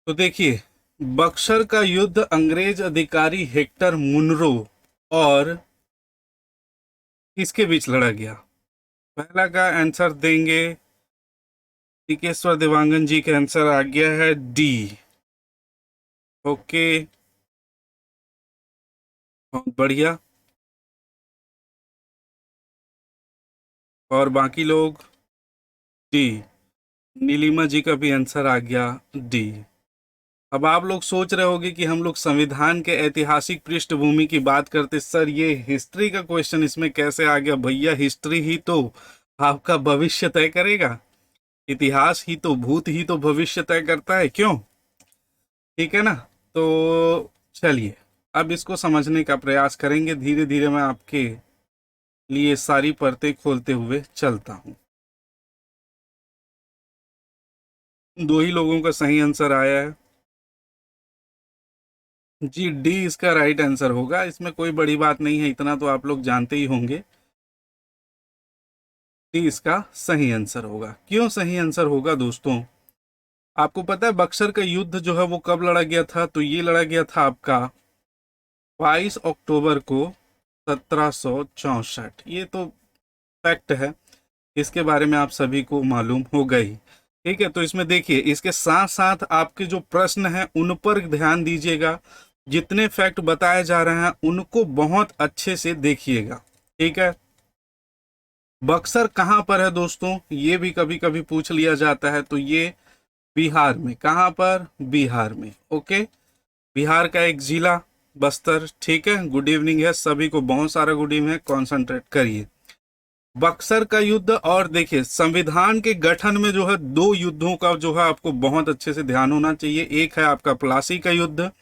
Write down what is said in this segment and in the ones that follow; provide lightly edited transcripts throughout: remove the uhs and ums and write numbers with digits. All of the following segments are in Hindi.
तो देखिए, बक्सर का युद्ध अंग्रेज अधिकारी हेक्टर मुनरो और किसके बीच लड़ा गया। पहला का आंसर देंगे टिकेश्वर देवांगन जी का आंसर आ गया है डी। ओके, बहुत बढ़िया। और बाकी लोग डी। नीलिमा जी का भी आंसर आ गया डी। अब आप लोग सोच रहे होंगे कि हम लोग संविधान के ऐतिहासिक पृष्ठभूमि की बात करते, सर ये हिस्ट्री का क्वेश्चन इसमें कैसे आ गया। भैया, हिस्ट्री ही तो आपका भविष्य तय करेगा। इतिहास ही तो, भूत ही तो भविष्य तय करता है, क्यों? ठीक है ना। तो चलिए, अब इसको समझने का प्रयास करेंगे। धीरे धीरे मैं आपके लिए सारी परतें खोलते हुए चलता हूं। दो ही लोगों का सही आंसर आया है जी। डी इसका राइट आंसर होगा, इसमें कोई बड़ी बात नहीं है, इतना तो आप लोग जानते ही होंगे। डी इसका सही आंसर होगा। क्यों सही आंसर होगा दोस्तों? आपको पता है बक्सर का युद्ध जो है वो कब लड़ा गया था? तो ये लड़ा गया था आपका 22 अक्टूबर को 1764। ये तो फैक्ट है, इसके बारे में आप सभी को मालूम होगा ही। ठीक है, तो इसमें देखिए, इसके साथ साथ आपके जो प्रश्न हैं उन पर ध्यान दीजिएगा। जितने फैक्ट बताए जा रहे हैं उनको बहुत अच्छे से देखिएगा। ठीक है। बक्सर कहाँ पर है दोस्तों, ये भी कभी कभी पूछ लिया जाता है। तो ये बिहार में। कहाँ पर? बिहार में। ओके, बिहार का एक जिला बस्तर। ठीक है, गुड इवनिंग है सभी को, बहुत सारा गुड इवनिंग है, कॉन्सेंट्रेट करिए। बक्सर का युद्ध, और देखिए संविधान के गठन में जो है दो युद्धों का जो है आपको बहुत अच्छे से ध्यान होना चाहिए। एक है आपका प्लासी का युद्ध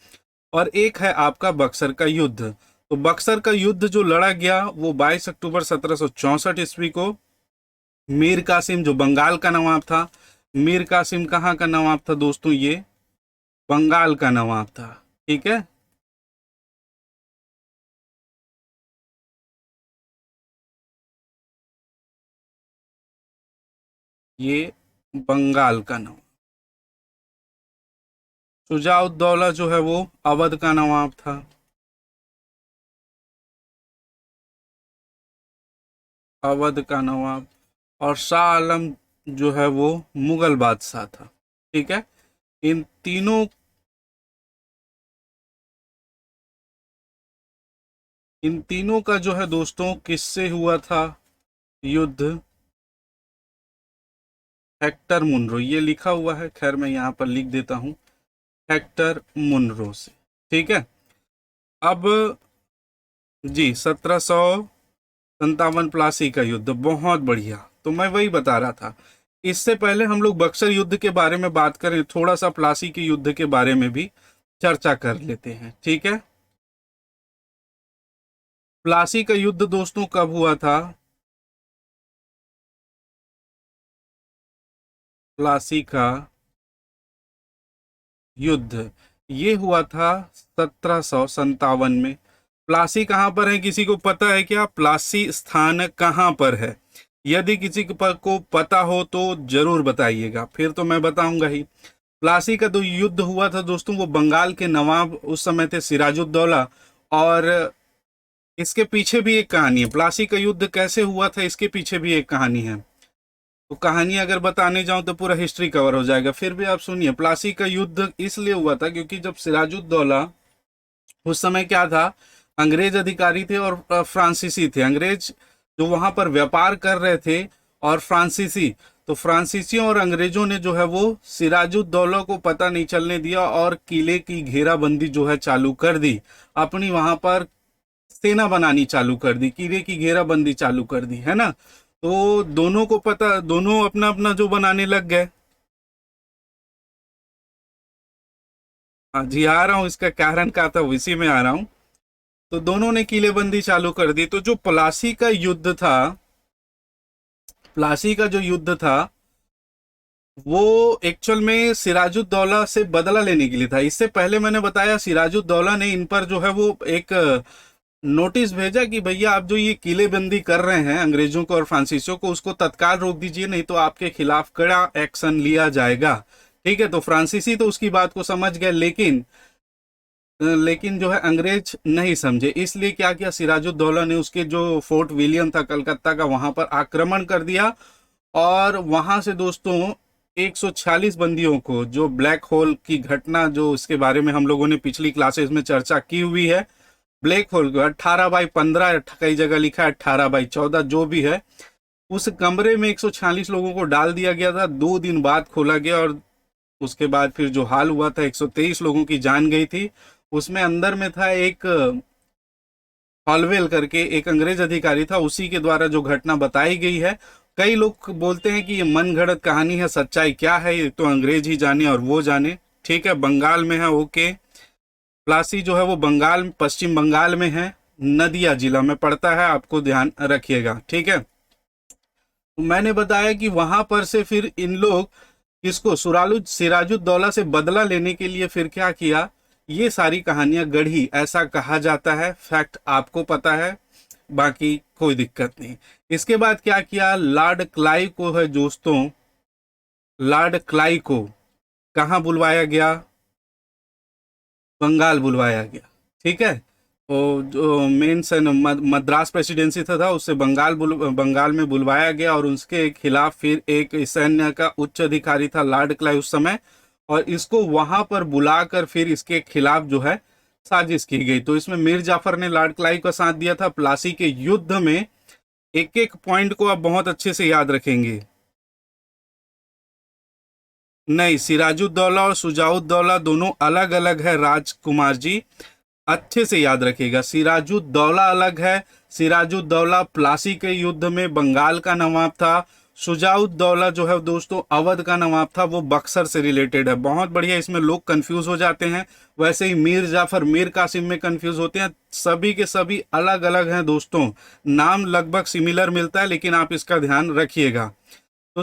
और एक है आपका बक्सर का युद्ध। तो बक्सर का युद्ध जो लड़ा गया वो 22 अक्टूबर 1764 ईस्वी को। मीर कासिम जो बंगाल का नवाब था, मीर कासिम कहाँ का नवाब था दोस्तों? ये बंगाल का नवाब था। ठीक है, ये बंगाल का नवाब। शुजाउद्दौला जो है वो अवध का नवाब था। अवध का नवाब। और शाह आलम जो है वो मुगल बादशाह था। ठीक है, इन तीनों इन तीनों का जो है दोस्तों किससे हुआ था युद्ध? हेक्टर मुनरो, ये लिखा हुआ है, खैर मैं यहाँ पर लिख देता हूँ, हेक्टर मुनरो से। ठीक है। अब जी 1757 प्लासी का युद्ध, बहुत बढ़िया। तो मैं वही बता रहा था। इससे पहले हम लोग बक्सर युद्ध के बारे में बात करें, थोड़ा सा प्लासी के युद्ध के बारे में भी चर्चा कर लेते हैं। ठीक है, प्लासी का युद्ध दोस्तों कब हुआ था? प्लासी का युद्ध ये हुआ था 1757 में। प्लासी कहाँ पर है, किसी को पता है क्या? प्लासी स्थान कहाँ पर है? यदि किसी को पता हो तो जरूर बताइएगा, फिर तो मैं बताऊंगा ही। प्लासी का जो युद्ध हुआ था दोस्तों, वो बंगाल के नवाब उस समय थे सिराजुद्दौला। और इसके पीछे भी एक कहानी है। प्लासी का युद्ध कैसे हुआ था, इसके पीछे भी एक कहानी है। तो कहानी अगर बताने जाऊं तो पूरा हिस्ट्री कवर हो जाएगा, फिर भी आप सुनिए। प्लासी का युद्ध इसलिए हुआ था क्योंकि जब सिराजुद्दौला, उस समय क्या था, अंग्रेज अधिकारी थे और फ्रांसीसी थे। अंग्रेज जो वहां पर व्यापार कर रहे थे और फ्रांसीसी, तो फ्रांसीसियों और अंग्रेजों ने जो है वो सिराजुद्दौला को पता नहीं चलने दिया और किले की घेराबंदी जो है चालू कर दी। अपनी वहां पर सेना बनानी चालू कर दी, किले की घेराबंदी चालू कर दी, है ना। तो दोनों को पता, दोनों अपना अपना जो बनाने लग गए। हाँ जी, आ रहा हूँ, इसका कारण क्या था इसी में आ रहा हूँ। तो दोनों ने किलेबंदी चालू कर दी। तो जो प्लासी का युद्ध था, प्लासी का जो युद्ध था वो एक्चुअल में सिराजुद्दौला से बदला लेने के लिए था। इससे पहले मैंने बताया सिराजुद्दौला ने इन पर जो है वो एक नोटिस भेजा कि भैया आप जो ये किलेबंदी कर रहे हैं अंग्रेजों को और फ्रांसीसियों को, उसको तत्काल रोक दीजिए, नहीं तो आपके खिलाफ कड़ा एक्शन लिया जाएगा। ठीक है, तो फ्रांसीसी तो उसकी बात को समझ गए, लेकिन जो है अंग्रेज नहीं समझे। इसलिए क्या किया, सिराजुद्दौला ने उसके जो फोर्ट विलियम था कलकत्ता का, वहां पर आक्रमण कर दिया और वहां से दोस्तों 146 बंदियों को, जो ब्लैक होल की घटना जो इसके बारे में हम लोगों ने पिछली क्लासेस में चर्चा की हुई है, ब्लैक होल को 18/15, कई जगह लिखा है 18/14, जो भी है, उस कमरे में 146 लोगों को डाल दिया गया था। 2 दिन बाद खोला गया और उसके बाद फिर जो हाल हुआ था, 123 लोगों की जान गई थी। उसमें अंदर में था एक हॉलवेल करके एक अंग्रेज अधिकारी था, उसी के द्वारा जो घटना बताई गई है। कई लोग बोलते हैं कि ये मन गढ़ंत कहानी है, सच्चाई क्या है ये तो अंग्रेज ही जाने और वो जाने। ठीक है, बंगाल में है, ओके। प्लासी जो है वो बंगाल, पश्चिम बंगाल में है, नदिया जिला में पड़ता है, आपको ध्यान रखिएगा। ठीक है, तो मैंने बताया कि वहां पर से फिर इन लोग इसको सिराजुद्दौला से बदला लेने के लिए फिर क्या किया, ये सारी कहानियां गढ़ी, ऐसा कहा जाता है। फैक्ट आपको पता है, बाकी कोई दिक्कत नहीं। इसके बाद क्या किया, लॉर्ड क्लाइव को है दोस्तों, लॉर्ड क्लाइव को कहाँ बुलवाया गया, बंगाल बुलवाया गया। ठीक है, तो जो मेन सन मद्रास प्रेसिडेंसी था उससे बंगाल में बुलवाया गया और उसके खिलाफ फिर एक सैन्य का उच्च अधिकारी था लॉर्ड क्लाइव उस समय, और इसको वहां पर बुलाकर फिर इसके खिलाफ जो है साजिश की गई। तो इसमें मीर जाफर ने लॉर्ड क्लाइव का साथ दिया था। प्लासी के युद्ध में एक एक पॉइंट को आप बहुत अच्छे से याद रखेंगे। नहीं, सिराजुद्दौला और शुजाउद्दौला दोनों अलग अलग है राजकुमार जी, अच्छे से याद रखिएगा। सिराजुद्दौला अलग है, सिराजुद्दौला प्लासी के युद्ध में बंगाल का नवाब था। शुजाउद्दौला जो है दोस्तों अवध का नवाब था, वो बक्सर से रिलेटेड है। बहुत बढ़िया, इसमें लोग कंफ्यूज हो जाते हैं। वैसे ही मीर जाफर मीर कासिम में कंफ्यूज होते हैं। सभी के सभी अलग अलग हैं दोस्तों, नाम लगभग सिमिलर मिलता है, लेकिन आप इसका ध्यान रखिएगा। तो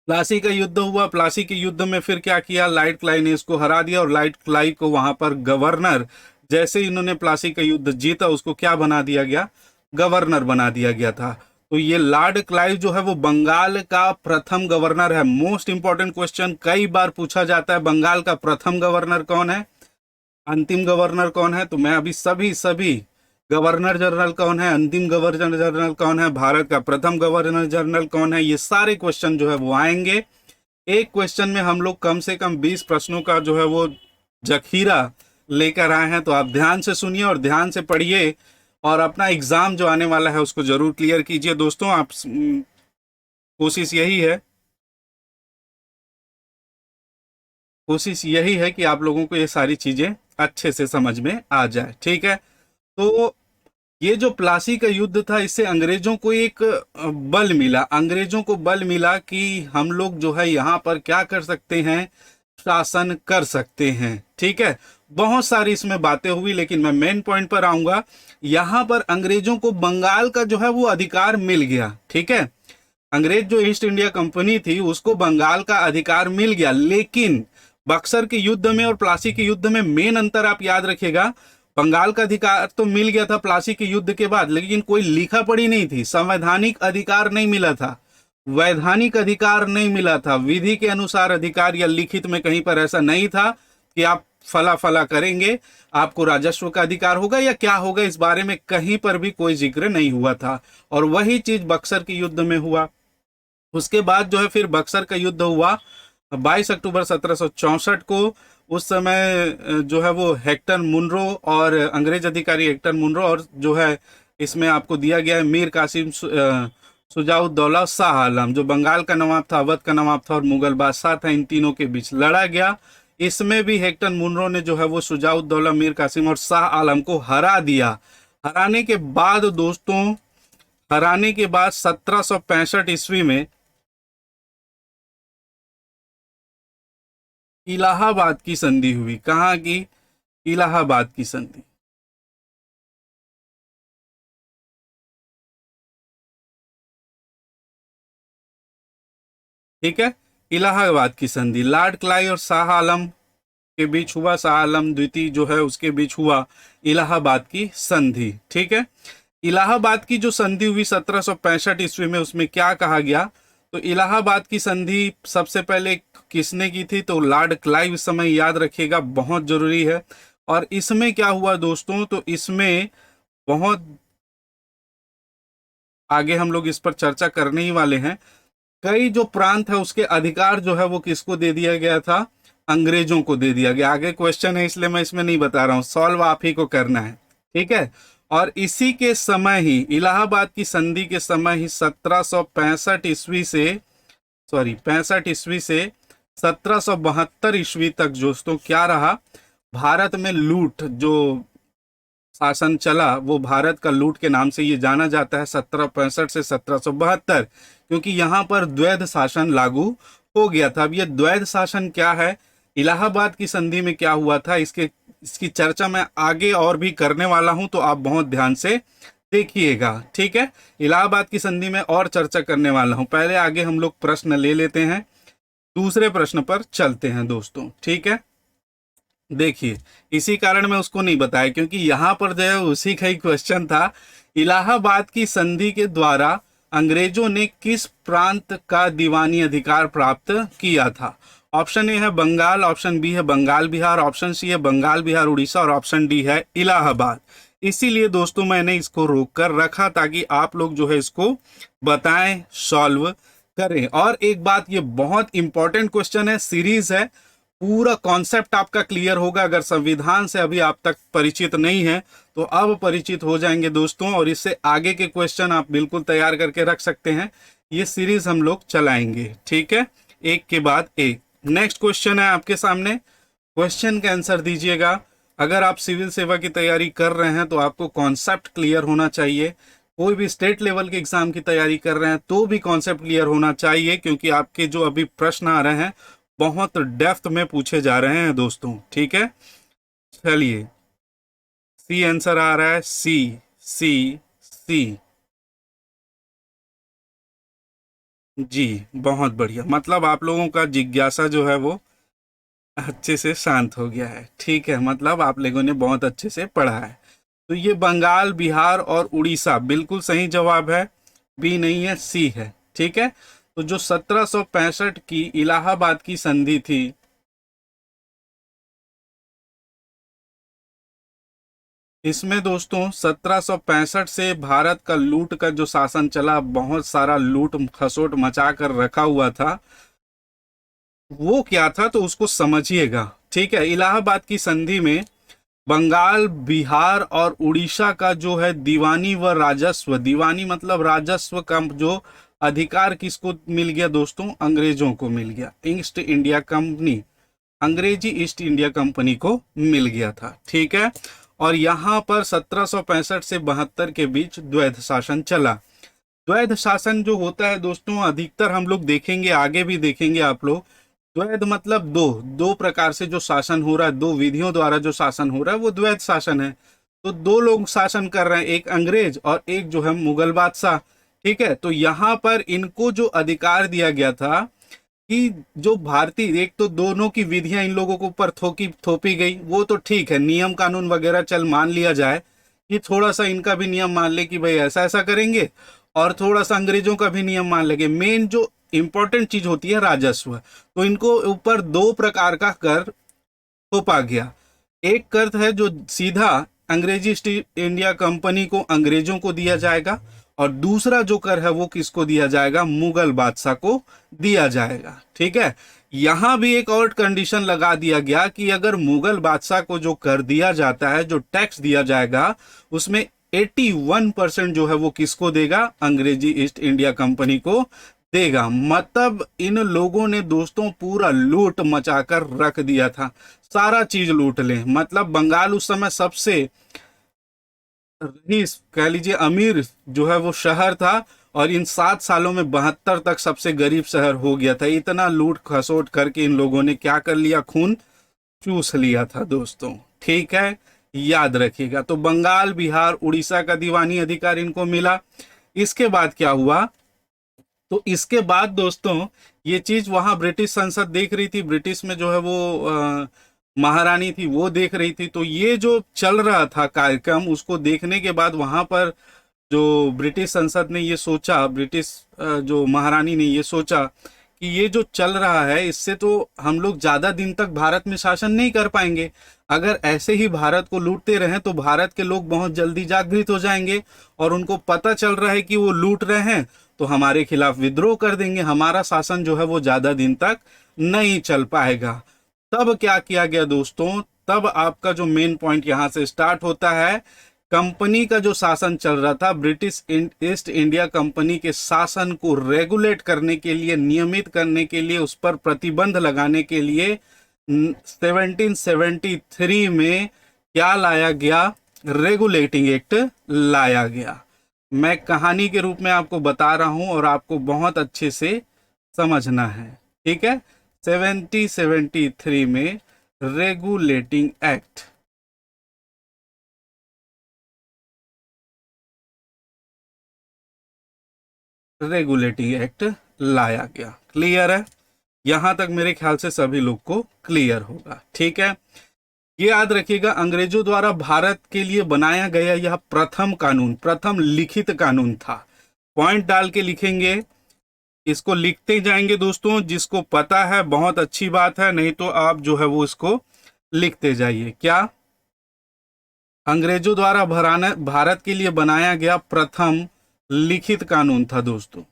प्लासी का युद्ध हुआ, प्लासी के युद्ध में फिर क्या किया, लॉर्ड क्लाइव ने इसको हरा दिया और लॉर्ड क्लाइव को वहां पर गवर्नर, जैसे इन्होंने प्लासी का युद्ध जीता उसको क्या बना दिया गया, गवर्नर बना दिया गया था। तो ये लॉर्ड क्लाइव जो है वो बंगाल का प्रथम गवर्नर है। मोस्ट इंपॉर्टेंट क्वेश्चन कई बार पूछा जाता है, बंगाल का प्रथम गवर्नर कौन है, अंतिम गवर्नर कौन है। तो मैं अभी सभी गवर्नर जनरल कौन है, अंतिम गवर्नर जनरल कौन है, भारत का प्रथम गवर्नर जनरल कौन है, ये सारे क्वेश्चन जो है वो आएंगे। एक क्वेश्चन में हम लोग कम से कम 20 प्रश्नों का जो है वो जखीरा लेकर आए हैं। तो आप ध्यान से सुनिए और ध्यान से पढ़िए और अपना एग्जाम जो आने वाला है उसको जरूर क्लियर कीजिए दोस्तों। आप कोशिश यही है कि आप लोगों को ये सारी चीजें अच्छे से समझ में आ जाए। ठीक है, तो ये जो प्लासी का युद्ध था, इससे अंग्रेजों को एक बल मिला, अंग्रेजों को बल मिला कि हम लोग जो है यहाँ पर क्या कर सकते हैं, शासन कर सकते हैं। ठीक है, बहुत सारी इसमें बातें हुई, लेकिन मैं मेन पॉइंट पर आऊंगा। यहाँ पर अंग्रेजों को बंगाल का जो है वो अधिकार मिल गया। ठीक है, अंग्रेज जो ईस्ट इंडिया कंपनी थी उसको बंगाल का अधिकार मिल गया, लेकिन बक्सर के युद्ध में और प्लासी के युद्ध में मेन अंतर आप याद रखिएगा, बंगाल का अधिकार तो मिल गया था प्लासी के युद्ध के बाद, लेकिन कोई लिखा पढ़ी नहीं थी, संवैधानिक अधिकार नहीं मिला था, वैधानिक अधिकार नहीं मिला था, विधि के अनुसार अधिकार या लिखित में कहीं पर ऐसा नहीं था कि आप फला फला करेंगे आपको राजस्व का अधिकार होगा या क्या होगा, इस बारे में कहीं पर भी कोई जिक्र नहीं हुआ था। और वही चीज बक्सर के युद्ध में हुआ। उसके बाद जो है फिर बक्सर का युद्ध हुआ 22 अक्टूबर 1764 को। उस समय जो है वो हेक्टर मुनरो और अंग्रेज अधिकारी हेक्टर मुनरो, और जो है इसमें आपको दिया गया है मीर कासिम शुजाउद्दौला शाह आलम, जो बंगाल का नवाब था, अवध का नवाब था और मुगल बादशाह था, इन तीनों के बीच लड़ा गया। इसमें भी हेक्टर मुनरो ने जो है वो शुजाउद्दौला, मीर कासिम और शाह आलम को हरा दिया। हराने के बाद दोस्तों, हराने के बाद 1765 ईस्वी में इलाहाबाद की संधि हुई। कहाँ की, इलाहाबाद की संधि। ठीक है, इलाहाबाद की संधि लॉर्ड क्लाइव और शाह आलम के बीच हुआ, शाह आलम द्वितीय जो है उसके बीच हुआ इलाहाबाद की संधि। ठीक है, इलाहाबाद की जो संधि हुई 1765 ईस्वी में, उसमें क्या कहा गया, तो इलाहाबाद की संधि सबसे पहले किसने की थी? तो लॉर्ड क्लाइव, इस समय याद रखिएगा, बहुत जरूरी है। और इसमें क्या हुआ दोस्तों, तो इसमें बहुत आगे हम लोग इस पर चर्चा करने ही वाले हैं। कई जो प्रांत है उसके अधिकार जो है वो किसको दे दिया गया था? अंग्रेजों को दे दिया गया। आगे क्वेश्चन है इसलिए मैं इसमें नहीं बता रहा हूं, सॉल्व आप ही को करना है, ठीक है। और इसी के समय ही, इलाहाबाद की संधि के समय ही 1765 ईस्वी से, सॉरी 65 ईस्वी से 1772 ईस्वी तक दोस्तों क्या रहा? भारत में लूट जो शासन चला वो भारत का लूट के नाम से ये जाना जाता है, 1765 से 1772, क्योंकि यहाँ पर द्वैध शासन लागू हो गया था। अब ये द्वैध शासन क्या है, इलाहाबाद की संधि में क्या हुआ था, इसकी चर्चा मैं आगे और भी करने वाला हूं, तो आप बहुत ध्यान से देखिएगा, ठीक है। इलाहाबाद की संधि में और चर्चा करने वाला हूं, पहले आगे हम लोग प्रश्न ले लेते हैं, दूसरे प्रश्न पर चलते हैं दोस्तों, ठीक है। देखिए, इसी कारण मैं उसको नहीं बताया, क्योंकि यहां पर जो है उसी का ही क्वेश्चन था। इलाहाबाद की संधि के द्वारा अंग्रेजों ने किस प्रांत का दीवानी अधिकार प्राप्त किया था? ऑप्शन ए है बंगाल, ऑप्शन बी है बंगाल बिहार, ऑप्शन सी है बंगाल बिहार उड़ीसा, और ऑप्शन डी है इलाहाबाद। इसीलिए दोस्तों मैंने इसको रोक कर रखा ताकि आप लोग जो है इसको बताएं, सॉल्व करें। और एक बात, ये बहुत इंपॉर्टेंट क्वेश्चन है, सीरीज है, पूरा कॉन्सेप्ट आपका क्लियर होगा। अगर संविधान से अभी आप तक परिचित नहीं है तो अब परिचित हो जाएंगे दोस्तों, और इससे आगे के क्वेश्चन आप बिल्कुल तैयार करके रख सकते हैं। ये सीरीज हम लोग चलाएंगे, ठीक है, एक के बाद एक। नेक्स्ट क्वेश्चन है आपके सामने, क्वेश्चन का आंसर दीजिएगा। अगर आप सिविल सेवा की तैयारी कर रहे हैं तो आपको कॉन्सेप्ट क्लियर होना चाहिए। कोई भी स्टेट लेवल के एग्जाम की तैयारी कर रहे हैं तो भी कॉन्सेप्ट क्लियर होना चाहिए, क्योंकि आपके जो अभी प्रश्न आ रहे हैं बहुत डेप्थ में पूछे जा रहे हैं दोस्तों, ठीक है। चलिए, सी आंसर आ रहा है, सी सी सी जी, बहुत बढ़िया। मतलब आप लोगों का जिज्ञासा जो है वो अच्छे से शांत हो गया है, ठीक है, मतलब आप लोगों ने बहुत अच्छे से पढ़ा है। तो ये बंगाल बिहार और उड़ीसा बिल्कुल सही जवाब है, बी नहीं है, सी है, ठीक है। तो जो 1765 की इलाहाबाद की संधि थी, इसमें दोस्तों 1765 से भारत का लूट का जो शासन चला, बहुत सारा लूट खसोट मचा कर रखा हुआ था, वो क्या था तो उसको समझिएगा, ठीक है। इलाहाबाद की संधि में बंगाल बिहार और उड़ीसा का जो है दीवानी व राजस्व, दीवानी मतलब राजस्व का जो अधिकार किसको मिल गया दोस्तों? अंग्रेजों को मिल गया। ईस्ट इंडिया कंपनी, अंग्रेजी ईस्ट इंडिया कंपनी को मिल गया था, ठीक है। और यहाँ पर 1765 से 72 के बीच द्वैध शासन चला। द्वैध शासन जो होता है दोस्तों, अधिकतर हम लोग देखेंगे, आगे भी देखेंगे आप लोग, द्वैध मतलब दो दो प्रकार से जो शासन हो रहा है, दो विधियों द्वारा जो शासन हो रहा है वो द्वैध शासन है। तो दो लोग शासन कर रहे हैं, एक अंग्रेज और एक जो है मुगल बादशाह, ठीक है। तो यहाँ पर इनको जो अधिकार दिया गया था कि जो भारतीय, एक तो दोनों की विधियां इन लोगों के ऊपर थोपी गई, वो तो ठीक है, नियम कानून वगैरह चल मान लिया जाए कि थोड़ा सा इनका भी नियम मान ले कि भाई ऐसा ऐसा करेंगे, और थोड़ा सा अंग्रेजों का भी नियम मान लेंगे। मेन जो इंपॉर्टेंट चीज होती है राजस्व, तो इनको ऊपर दो प्रकार का कर थोपा गया। एक कर है जो सीधा अंग्रेजी ईस्ट इंडिया कंपनी को, अंग्रेजों को दिया जाएगा, और दूसरा जो कर है वो किसको दिया जाएगा? मुगल बादशाह को दिया जाएगा, ठीक है। यहां भी एक और कंडीशन लगा दिया गया कि अगर मुगल बादशाह को जो कर दिया जाता है, जो टैक्स दिया जाएगा, उसमें 81% जो है वो किसको देगा? अंग्रेजी ईस्ट इंडिया कंपनी को देगा। मतलब इन लोगों ने दोस्तों पूरा लूट मचाकर रख दिया था, सारा चीज लूट ले। मतलब बंगाल उस समय सबसे रईस, कह लीजिए अमीर जो है वो शहर था, और इन 7 सालों में 72 तक सबसे गरीब शहर हो गया था। इतना लूट खसोट करके इन लोगों ने क्या कर लिया? खून चूस लिया था दोस्तों, ठीक है, याद रखिएगा। तो बंगाल बिहार उड़ीसा का दीवानी अधिकार इनको मिला। इसके बाद क्या हुआ? तो इसके बाद दोस्तों ये चीज वहां ब्रिटिश संसद देख रही थी, ब्रिटिश में जो है वो महारानी थी वो देख रही थी। तो ये जो चल रहा था कार्यक्रम, उसको देखने के बाद वहां पर जो ब्रिटिश संसद ने ये सोचा, ब्रिटिश जो महारानी ने ये सोचा कि ये जो चल रहा है इससे तो हम लोग ज़्यादा दिन तक भारत में शासन नहीं कर पाएंगे। अगर ऐसे ही भारत को लूटते रहें तो भारत के लोग बहुत जल्दी जागृत हो जाएंगे और उनको पता चल रहा है कि वो लूट रहे हैं, तो हमारे खिलाफ विद्रोह कर देंगे, हमारा शासन जो है वो ज़्यादा दिन तक नहीं चल पाएगा। तब क्या किया गया दोस्तों, तब आपका जो मेन पॉइंट यहाँ से स्टार्ट होता है। कंपनी का जो शासन चल रहा था, ब्रिटिश ईस्ट इंडिया कंपनी के शासन को रेगुलेट करने के लिए, नियमित करने के लिए, उस पर प्रतिबंध लगाने के लिए 1773 में क्या लाया गया, रेगुलेटिंग एक्ट लाया गया। मैं कहानी के रूप में आपको बता रहा हूं और आपको बहुत अच्छे से समझना है, ठीक है। 1773 में रेगुलेटिंग एक्ट, रेगुलेटिंग एक्ट लाया गया। क्लियर है? यहां तक मेरे ख्याल से सभी लोग को क्लियर होगा, ठीक है। ये याद रखिएगा, अंग्रेजों द्वारा भारत के लिए बनाया गया यह प्रथम कानून, प्रथम लिखित कानून था। पॉइंट डाल के लिखेंगे, इसको लिखते जाएंगे दोस्तों। जिसको पता है बहुत अच्छी बात है, नहीं तो आप जो है वो इसको लिखते जाइए। क्या? अंग्रेजों द्वारा भारत के लिए बनाया गया प्रथम लिखित कानून था दोस्तों।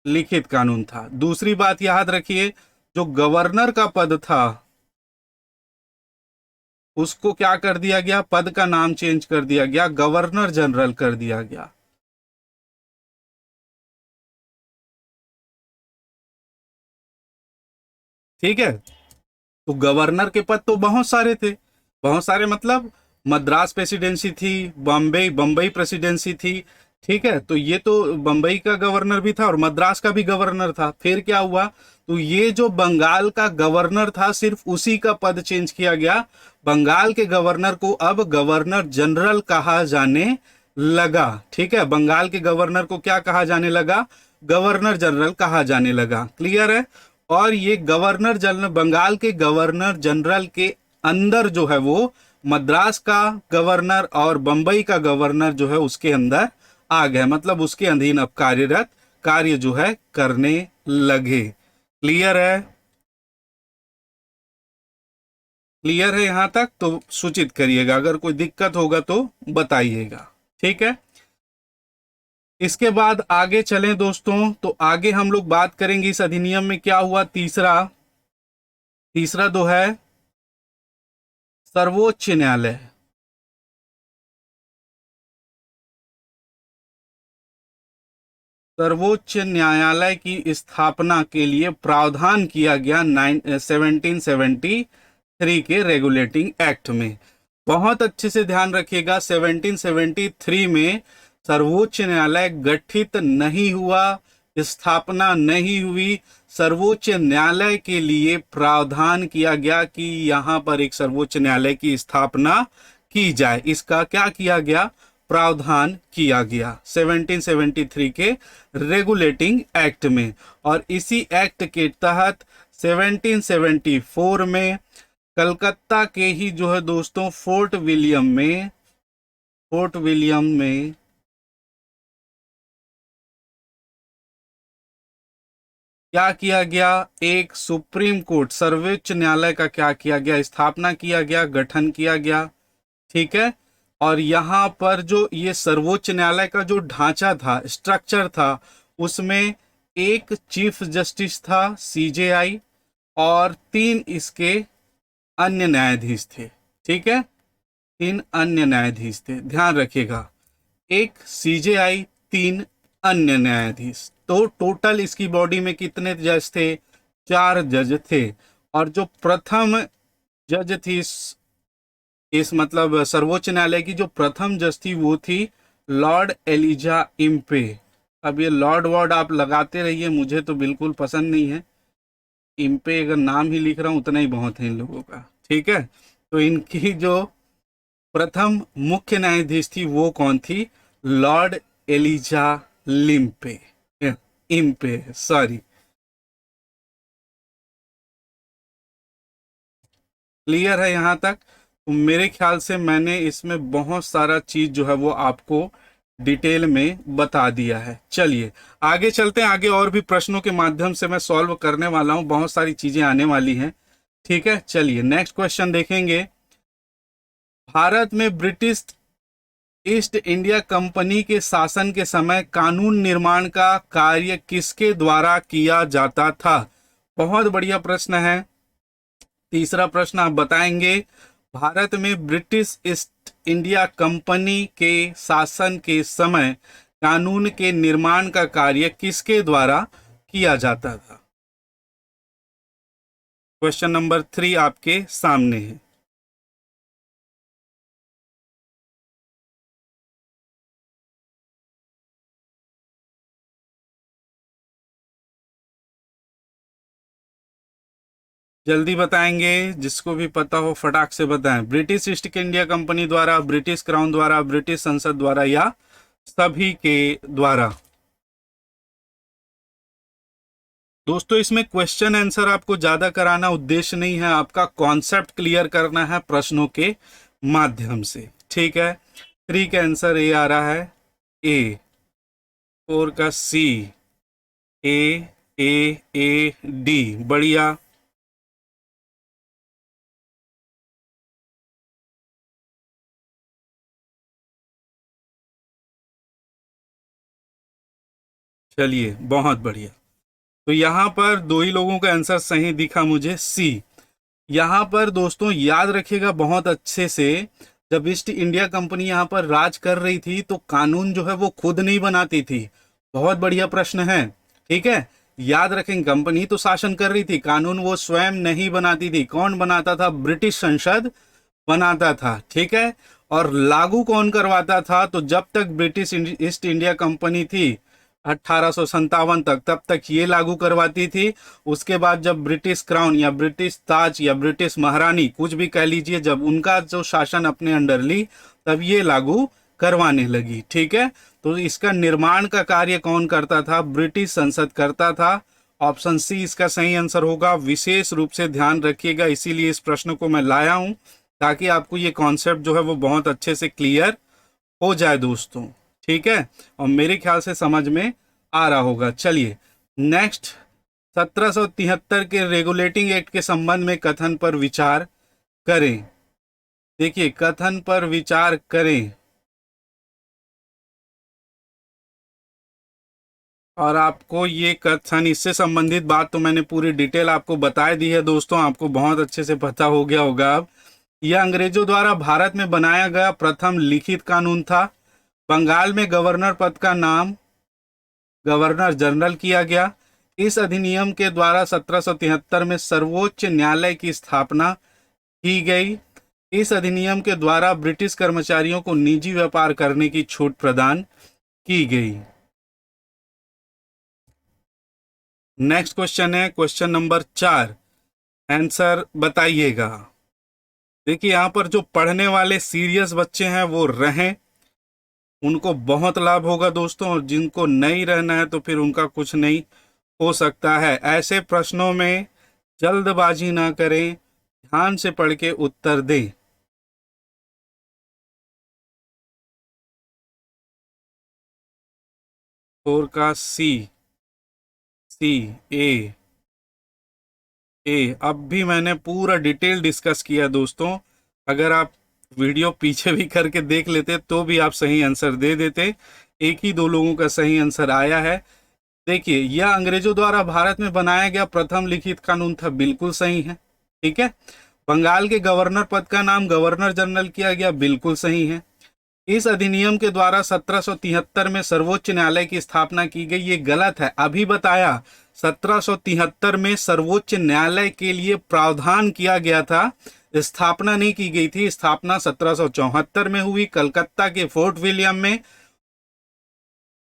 लिखित कानून था। दूसरी बात याद रखिए, जो गवर्नर का पद था उसको क्या कर दिया गया, पद का नाम चेंज कर दिया गया, गवर्नर जनरल कर दिया गया। ठीक है। तो गवर्नर के पद तो बहुत सारे थे, बहुत सारे मतलब मद्रास प्रेसिडेंसी थी, बॉम्बे बम्बई प्रेसिडेंसी थी। ठीक है, तो ये तो बम्बई का गवर्नर भी था और मद्रास का भी गवर्नर था। फिर क्या हुआ, तो ये जो बंगाल का गवर्नर था सिर्फ उसी का पद चेंज किया गया। बंगाल के गवर्नर को अब गवर्नर जनरल कहा जाने लगा। ठीक है, बंगाल के गवर्नर को क्या कहा जाने लगा, गवर्नर जनरल कहा जाने लगा। क्लियर है? और ये गवर्नर जनरल, बंगाल के गवर्नर जनरल के अंदर जो है वो मद्रास का गवर्नर और बंबई का गवर्नर जो है उसके अंदर आ गए, मतलब उसके अधीन अब कार्यरत, कार्य जो है करने लगे। क्लियर है? क्लियर है यहां तक? तो सूचित करिएगा, अगर कोई दिक्कत होगा तो बताइएगा। ठीक है, इसके बाद आगे चलें दोस्तों, तो आगे हम लोग बात करेंगे इस अधिनियम में क्या हुआ। तीसरा, तीसरा जो है सर्वोच्च न्यायालय। सर्वोच्च न्यायालय की स्थापना के लिए प्रावधान किया गया 1773 के रेगुलेटिंग एक्ट में। बहुत अच्छे से ध्यान रखिएगा, 1773 में सर्वोच्च न्यायालय गठित नहीं हुआ, स्थापना नहीं हुई। सर्वोच्च न्यायालय के लिए प्रावधान किया गया कि यहां पर एक सर्वोच्च न्यायालय की स्थापना की जाए। इसका क्या किया गया, प्रावधान किया गया 1773 के रेगुलेटिंग एक्ट में। और इसी एक्ट के तहत 1774 में कलकत्ता के ही जो है दोस्तों फोर्ट विलियम में, फोर्ट विलियम में क्या किया गया, एक सुप्रीम कोर्ट, सर्वोच्च न्यायालय का क्या किया गया, स्थापना किया गया, गठन किया गया। ठीक है, और यहां पर जो ये सर्वोच्च न्यायालय का जो ढांचा था, स्ट्रक्चर था, उसमें एक चीफ जस्टिस था सीजेआई और तीन इसके अन्य न्यायाधीश थे। ठीक है, तीन अन्य न्यायाधीश थे, ध्यान रखिएगा, एक सीजेआई, तीन अन्य न्यायाधीश। तो टोटल इसकी बॉडी में कितने जज थे, चार जज थे। और जो प्रथम जज थी इस मतलब सर्वोच्च न्यायालय की जो प्रथम जज थी वो थी लॉर्ड एलिजा इम्पे। अब ये लॉर्ड वर्ड आप लगाते रहिए, मुझे तो बिल्कुल पसंद नहीं है। इम्पे अगर नाम ही लिख रहा हूं उतना ही बहुत है इन लोगों का। ठीक है, तो इनकी जो प्रथम मुख्य न्यायाधीश थी वो कौन थी, Lord Elijah Limpey, Impey sorry. Clear है यहाँ तक? तो मेरे ख्याल से मैंने इसमें बहुत सारा चीज जो है वो आपको डिटेल में बता दिया है। चलिए आगे चलते हैं, आगे और भी प्रश्नों के माध्यम से मैं सॉल्व करने वाला हूं, बहुत सारी चीजें आने वाली हैं। ठीक है, चलिए नेक्स्ट क्वेश्चन देखेंगे। भारत में ब्रिटिश ईस्ट इंडिया कंपनी के शासन के समय कानून निर्माण का कार्य किसके द्वारा किया जाता था? बहुत बढ़िया प्रश्न है। तीसरा प्रश्न आप बताएंगे, भारत में ब्रिटिश ईस्ट इंडिया कंपनी के शासन के समय कानून के निर्माण का कार्य किसके द्वारा किया जाता था? क्वेश्चन नंबर 3 आपके सामने है। जल्दी बताएंगे, जिसको भी पता हो फटाक से बताएं। ब्रिटिश ईस्ट इंडिया कंपनी द्वारा, ब्रिटिश क्राउन द्वारा, ब्रिटिश संसद द्वारा, या सभी के द्वारा? दोस्तों इसमें क्वेश्चन आंसर आपको ज्यादा कराना उद्देश्य नहीं है, आपका कॉन्सेप्ट क्लियर करना है प्रश्नों के माध्यम से। ठीक है, 3 का आंसर ए आ रहा है, ए। 4 का सी, ए ए ए डी, बढ़िया। चलिए बहुत बढ़िया। तो यहाँ पर 2 ही लोगों का आंसर सही दिखा मुझे, सी। यहाँ पर दोस्तों याद रखिएगा बहुत अच्छे से, जब ईस्ट इंडिया कंपनी यहाँ पर राज कर रही थी तो कानून जो है वो खुद नहीं बनाती थी। बहुत बढ़िया प्रश्न है। ठीक है, याद रखेंगे, कंपनी तो शासन कर रही थी, कानून वो स्वयं नहीं बनाती थी। कौन बनाता था? ब्रिटिश संसद बनाता था। ठीक है, और लागू कौन करवाता था? तो जब तक ब्रिटिश ईस्ट इंडिया कंपनी थी 1857 तक, तब तक ये लागू करवाती थी। उसके बाद जब ब्रिटिश क्राउन या ब्रिटिश ताज या ब्रिटिश महारानी, कुछ भी कह लीजिए, जब उनका जो शासन अपने अंडर ली, तब ये लागू करवाने लगी। ठीक है, तो इसका निर्माण का कार्य कौन करता था? ब्रिटिश संसद करता था। ऑप्शन सी इसका सही आंसर होगा। विशेष रूप से ध्यान रखिएगा, इसीलिए इस प्रश्न को मैं लाया हूं, ताकि आपको ये कॉन्सेप्ट जो है वो बहुत अच्छे से क्लियर हो जाए दोस्तों। ठीक है, और मेरे ख्याल से समझ में आ रहा होगा। चलिए नेक्स्ट, 1773 के रेगुलेटिंग एक्ट के संबंध में कथन पर विचार करें। देखिए, कथन पर विचार करें, और आपको ये कथन, इससे संबंधित बात तो मैंने पूरी डिटेल आपको बता दी है दोस्तों, आपको बहुत अच्छे से पता हो गया होगा अब। यह अंग्रेजों द्वारा भारत में बनाया गया प्रथम लिखित कानून था। बंगाल में गवर्नर पद का नाम गवर्नर जनरल किया गया। इस अधिनियम के द्वारा 1773 में सर्वोच्च न्यायालय की स्थापना की गई। इस अधिनियम के द्वारा ब्रिटिश कर्मचारियों को निजी व्यापार करने की छूट प्रदान की गई। नेक्स्ट क्वेश्चन है क्वेश्चन नंबर 4, आंसर बताइएगा। देखिए यहाँ पर जो पढ़ने वाले सीरियस बच्चे हैं वो रहें, उनको बहुत लाभ होगा दोस्तों, और जिनको नहीं रहना है तो फिर उनका कुछ नहीं हो सकता है। ऐसे प्रश्नों में जल्दबाजी ना करें, ध्यान से पढ़ के उत्तर दें। फोर का सी, सी, ए। अब भी मैंने पूरा डिटेल डिस्कस किया दोस्तों, अगर आप वीडियो पीछे भी करके देख लेते तो भी आप सही आंसर दे देते। एक ही 2 लोगों का सही आंसर आया है। देखिए, यह अंग्रेजों द्वारा भारत में बनाया गया प्रथम लिखित कानून था, बिल्कुल सही है। ठीक है, बंगाल के गवर्नर पद का नाम गवर्नर जनरल किया गया, बिल्कुल सही है। इस अधिनियम के द्वारा 1773 में सर्वोच्च न्यायालय की स्थापना की गई, ये गलत है। अभी बताया 1773 में सर्वोच्च न्यायालय के लिए प्रावधान किया गया था, स्थापना नहीं की गई थी। स्थापना 1774 में हुई, कलकत्ता के फोर्ट विलियम में।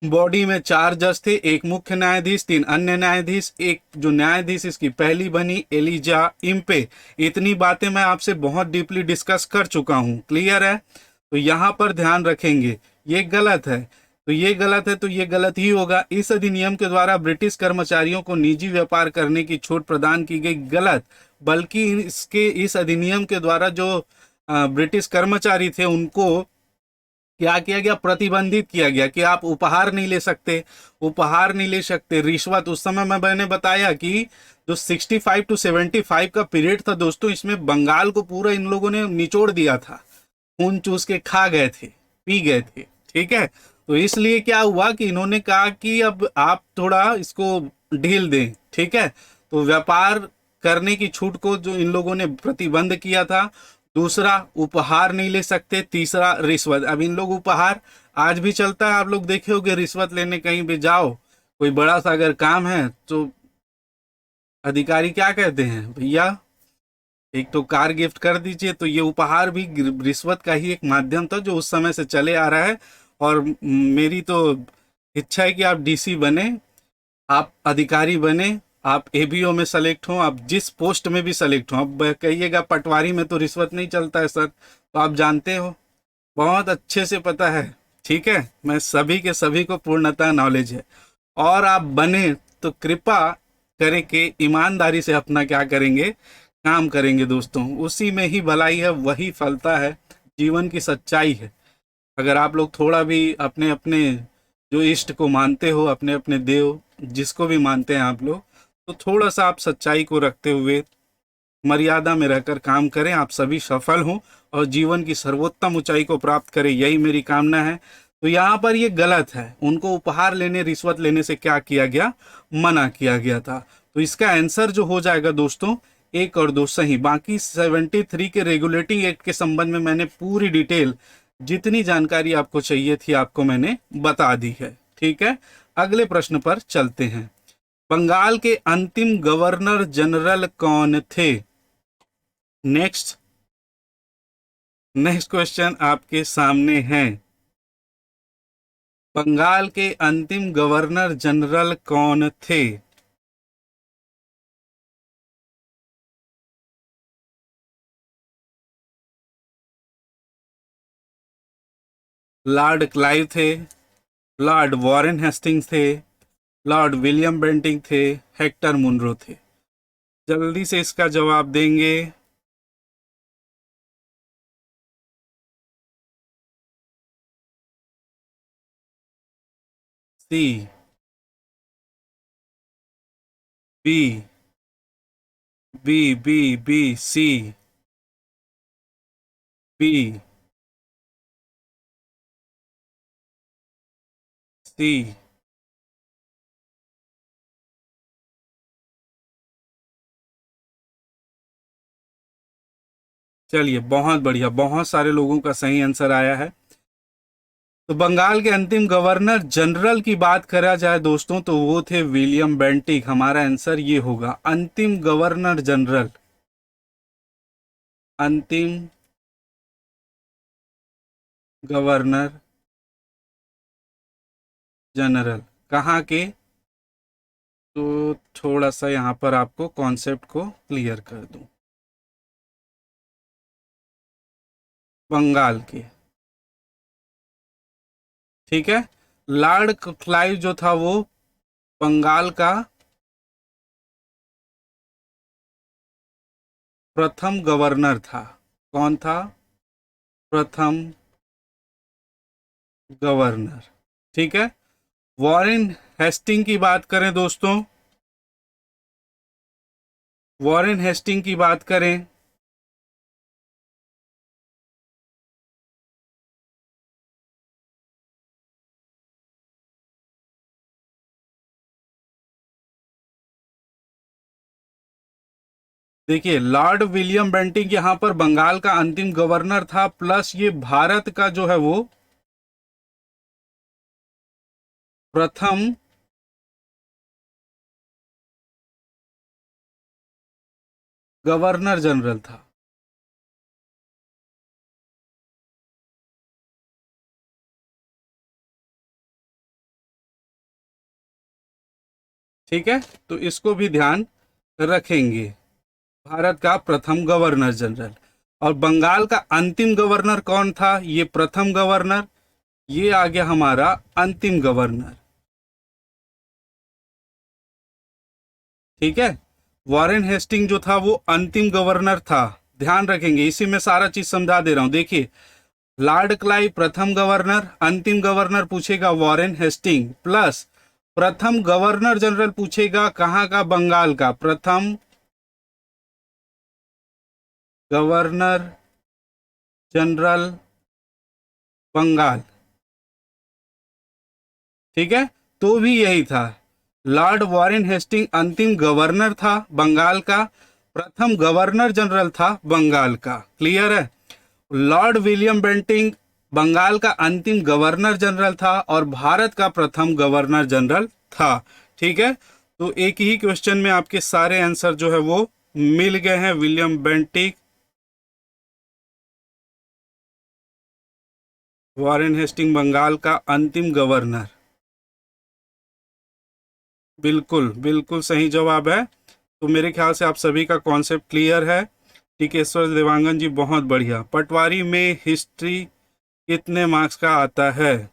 बॉडी में 4 जज थे, एक मुख्य न्यायाधीश, 3 अन्य न्यायाधीश, एक जो न्यायाधीश इसकी पहली बनी एलिजा इम्पे। इतनी बातें मैं आपसे बहुत डीपली डिस्कस कर चुका हूं, क्लियर है? तो यहां पर ध्यान रखेंगे, ये गलत है। तो ये गलत है, तो ये गलत ही होगा। इस अधिनियम के द्वारा ब्रिटिश कर्मचारियों को निजी व्यापार करने की छूट प्रदान की गई, गलत। बल्कि इस अधिनियम के द्वारा जो ब्रिटिश कर्मचारी थे उनको क्या किया गया, प्रतिबंधित किया गया कि आप उपहार नहीं ले सकते, उपहार नहीं ले सकते, रिश्वत। उस समय मैंने बताया कि जो 65 टू 75 का पीरियड था दोस्तों, इसमें बंगाल को पूरा इन लोगों ने निचोड़ दिया था, खून चूस के खा गए थे, पी गए थे। ठीक है, तो इसलिए क्या हुआ कि इन्होंने कहा कि अब आप थोड़ा इसको ढील दें। ठीक है, तो व्यापार करने की छूट को जो इन लोगों ने प्रतिबंध किया था। दूसरा, उपहार नहीं ले सकते। तीसरा, रिश्वत। अब इन लोग उपहार आज भी चलता है, आप लोग देखे होगे, रिश्वत लेने कहीं भी जाओ, कोई बड़ा सा अगर काम है तो अधिकारी क्या कहते हैं, भैया एक तो कार गिफ्ट कर दीजिए। तो ये उपहार भी रिश्वत का ही एक माध्यम था जो उस समय से चले आ रहा है। और मेरी तो इच्छा है कि आप डीसी बने, आप अधिकारी बने, आप एबीओ में सेलेक्ट हो, आप जिस पोस्ट में भी सेलेक्ट हो। अब कहिएगा पटवारी में तो रिश्वत नहीं चलता है सर, तो आप जानते हो, बहुत अच्छे से पता है। ठीक है, मैं सभी के सभी को पूर्णतः नॉलेज है। और आप बने तो कृपा करें कि ईमानदारी से अपना क्या करेंगे, काम करेंगे दोस्तों। उसी में ही भलाई है, वही फलता है, जीवन की सच्चाई है। अगर आप लोग थोड़ा भी अपने अपने जो इष्ट को मानते हो, अपने अपने देव जिसको भी मानते हैं आप लोग, तो थोड़ा सा आप सच्चाई को रखते हुए मर्यादा में रहकर काम करें, आप सभी सफल हों और जीवन की सर्वोत्तम ऊंचाई को प्राप्त करें, यही मेरी कामना है। तो यहाँ पर ये गलत है, उनको उपहार लेने, रिश्वत लेने से क्या किया गया, मना किया गया था। तो इसका आंसर जो हो जाएगा दोस्तों, 1 और 2 सही। बाकी 73 के रेगुलेटिंग एक्ट के संबंध में मैंने पूरी डिटेल, जितनी जानकारी आपको चाहिए थी, आपको मैंने बता दी है। ठीक है, अगले प्रश्न पर चलते हैं। बंगाल के अंतिम गवर्नर जनरल कौन थे? नेक्स्ट क्वेश्चन आपके सामने है। बंगाल के अंतिम गवर्नर जनरल कौन थे? लॉर्ड क्लाइव थे, लॉर्ड वॉरेन हेस्टिंग्स थे, लॉर्ड विलियम बेंटिंग थे, हेक्टर मुनरो थे। जल्दी से इसका जवाब देंगे। सी, बी, बी, बी, बी, सी, बी, सी। चलिए, बहुत बढ़िया, बहुत सारे लोगों का सही आंसर आया है। तो बंगाल के अंतिम गवर्नर जनरल की बात करा जाए दोस्तों, तो वो थे विलियम बेंटिक। हमारा आंसर ये होगा, अंतिम गवर्नर जनरल, अंतिम गवर्नर जनरल कहाँ के? तो थोड़ा सा यहाँ पर आपको कॉन्सेप्ट को क्लियर कर दूं। बंगाल के, ठीक है। लॉर्ड क्लाइव जो था वो बंगाल का प्रथम गवर्नर था। कौन था? प्रथम गवर्नर। ठीक है। वॉरेन हेस्टिंग की बात करें दोस्तों, वॉरेन हेस्टिंग की बात करें, देखिए लॉर्ड विलियम बेंटिंक यहां पर बंगाल का अंतिम गवर्नर था, प्लस ये भारत का जो है वो प्रथम गवर्नर जनरल था। ठीक है, तो इसको भी ध्यान रखेंगे, भारत का प्रथम गवर्नर जनरल। और बंगाल का अंतिम गवर्नर कौन था? ये प्रथम गवर्नर, ये आ गया हमारा अंतिम गवर्नर। ठीक है, वॉरेन हेस्टिंग जो था वो अंतिम गवर्नर था, ध्यान रखेंगे, इसी में सारा चीज समझा दे रहा हूं। देखिए, लॉर्ड क्लाइव प्रथम गवर्नर, अंतिम गवर्नर पूछेगा वॉरेन हेस्टिंग, प्लस प्रथम गवर्नर जनरल पूछेगा कहाँ का, बंगाल का, प्रथम गवर्नर जनरल बंगाल। ठीक है, तो भी यही था, लॉर्ड वॉरेन हेस्टिंग अंतिम गवर्नर था बंगाल का, प्रथम गवर्नर जनरल था बंगाल का। क्लियर है? लॉर्ड विलियम बेंटिंग बंगाल का अंतिम गवर्नर जनरल था और भारत का प्रथम गवर्नर जनरल था। ठीक है, तो एक ही क्वेश्चन में आपके सारे आंसर जो है वो मिल गए हैं। William Bentinck, Warren Hasting Bengal का अंतिम गवर्नर। बिल्कुल बिल्कुल सही जवाब है। तो मेरे ख्याल से आप सभी का कॉन्सेप्ट क्लियर है। टिकेश्वर देवांगन जी बहुत बढ़िया। पटवारी में हिस्ट्री कितने मार्क्स का आता है?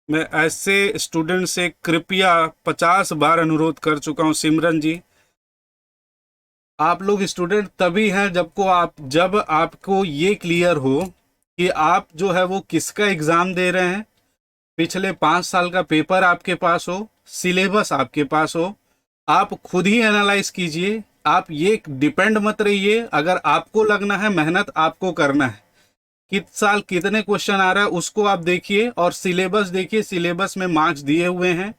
मैं ऐसे स्टूडेंट से कृपया 50 बार अनुरोध कर चुका हूं, सिमरन जी, आप लोग स्टूडेंट तभी हैं जब आपको ये क्लियर हो कि आप जो है वो किसका एग्जाम दे रहे हैं, पिछले 5 साल का पेपर आपके पास हो, सिलेबस आपके पास हो, आप खुद ही एनालाइज कीजिए। आप ये डिपेंड मत रहिए, अगर आपको लगना है मेहनत आपको करना है, किस साल कितने क्वेश्चन आ रहा है उसको आप देखिए और सिलेबस देखिए, सिलेबस में मार्क्स दिए हुए हैं।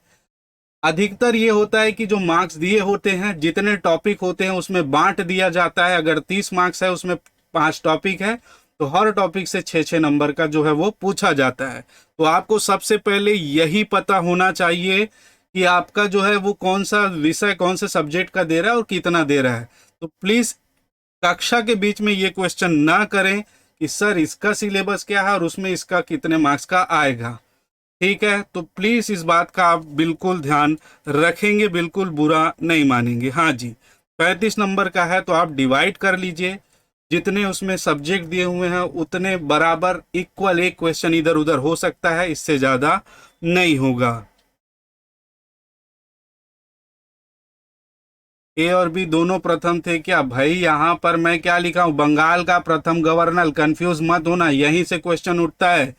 अधिकतर ये होता है कि जो मार्क्स दिए होते हैं, जितने टॉपिक होते हैं उसमें बांट दिया जाता है। अगर 30 मार्क्स है, उसमें 5 टॉपिक है, तो हर टॉपिक से 6-6 नंबर का जो है वो पूछा जाता है। तो आपको सबसे पहले यही पता होना चाहिए कि आपका जो है वो कौन सा विषय, कौन से सब्जेक्ट का दे रहा है और कितना दे रहा है। तो प्लीज कक्षा के बीच में ये क्वेश्चन ना करें कि सर इसका सिलेबस क्या है और उसमें इसका कितने मार्क्स का आएगा। ठीक है, तो प्लीज इस बात का आप बिल्कुल ध्यान रखेंगे, बिल्कुल बुरा नहीं मानेंगे। हाँ जी, 35 नंबर का है तो आप डिवाइड कर लीजिए, जितने उसमें सब्जेक्ट दिए हुए हैं उतने बराबर इक्वल एक क्वेश्चन इधर उधर हो सकता है, इससे ज्यादा नहीं होगा। ए और बी दोनों प्रथम थे क्या? भाई यहाँ पर मैं क्या लिखा हूं, बंगाल का प्रथम गवर्नर, कंफ्यूज मत होना, यहीं से क्वेश्चन उठता है।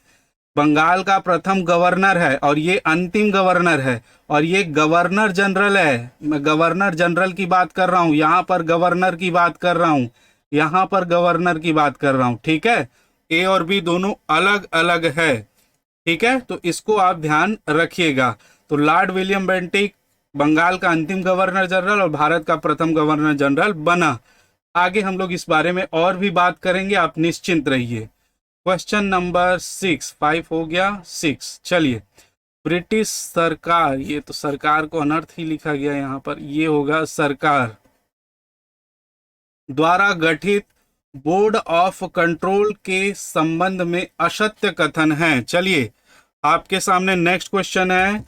बंगाल का प्रथम गवर्नर है और ये अंतिम गवर्नर है, और ये गवर्नर जनरल है। मैं गवर्नर जनरल की बात कर रहा हूं, यहां पर गवर्नर की बात कर रहा हूं, यहां पर गवर्नर की बात कर रहा हूं। ठीक है, ए और बी दोनों अलग अलग है। ठीक है, तो इसको आप ध्यान रखिएगा। तो लॉर्ड विलियम बेंटिक बंगाल का अंतिम गवर्नर जनरल और भारत का प्रथम गवर्नर जनरल बना। आगे हम लोग इस बारे में और भी बात करेंगे, आप निश्चिंत रहिए। क्वेश्चन नंबर 6, 5 हो गया, 6। चलिए, ब्रिटिश सरकार, ये तो सरकार को अनर्थ ही लिखा गया यहाँ पर, ये होगा सरकार द्वारा गठित बोर्ड ऑफ कंट्रोल के संबंध में असत्य कथन है। चलिए, आपके सामने नेक्स्ट क्वेश्चन है,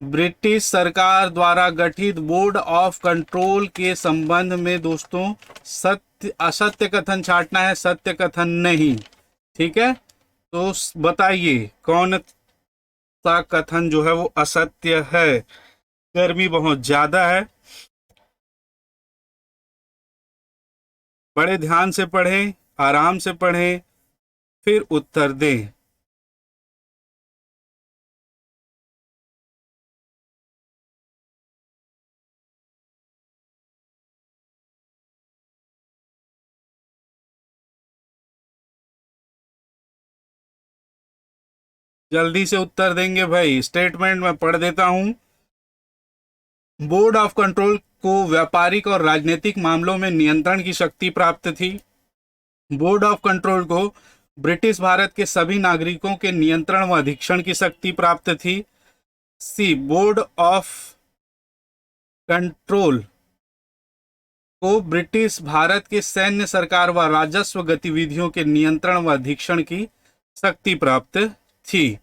ब्रिटिश सरकार द्वारा गठित बोर्ड ऑफ कंट्रोल के संबंध में दोस्तों सत्य असत्य कथन छांटना है, सत्य कथन नहीं। ठीक है, तो बताइए कौन सा कथन जो है वो असत्य है। गर्मी बहुत ज्यादा है, बड़े ध्यान से पढ़ें, आराम से पढ़ें, फिर उत्तर दें। जल्दी से उत्तर देंगे भाई, स्टेटमेंट मैं पढ़ देता हूं। बोर्ड ऑफ कंट्रोल को व्यापारिक और राजनीतिक मामलों में नियंत्रण की शक्ति प्राप्त थी। बोर्ड ऑफ कंट्रोल को ब्रिटिश भारत के सभी नागरिकों के नियंत्रण व अधीक्षण की शक्ति प्राप्त थी। सी, बोर्ड ऑफ कंट्रोल को ब्रिटिश भारत के सैन्य, सरकार व राजस्व गतिविधियों के नियंत्रण व अधीक्षण की शक्ति प्राप्त थी।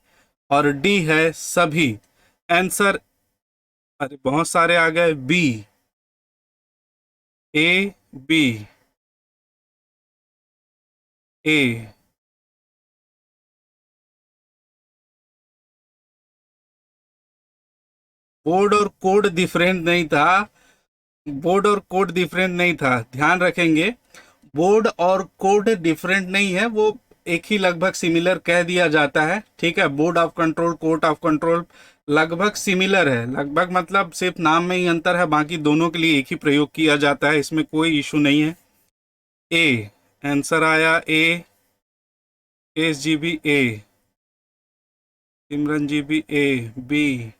और डी है सभी। आंसर, अरे बहुत सारे आ गए, बी, ए, बी, ए, बोर्ड और कोड डिफरेंट नहीं था, बोर्ड और कोड डिफरेंट नहीं था, ध्यान रखेंगे। बोर्ड और कोड डिफरेंट नहीं है, वो एक ही लगभग सिमिलर कह दिया जाता है, ठीक है। Board of control, court of control लगभग सिमिलर है, लगभग मतलब सिर्फ नाम में ही अंतर है, बाकी दोनों के लिए एक ही प्रयोग किया जाता है, इसमें कोई इशू नहीं है। ए आंसर आया, ए, एस जी बी ए, सिमरन जी भी ए, बी।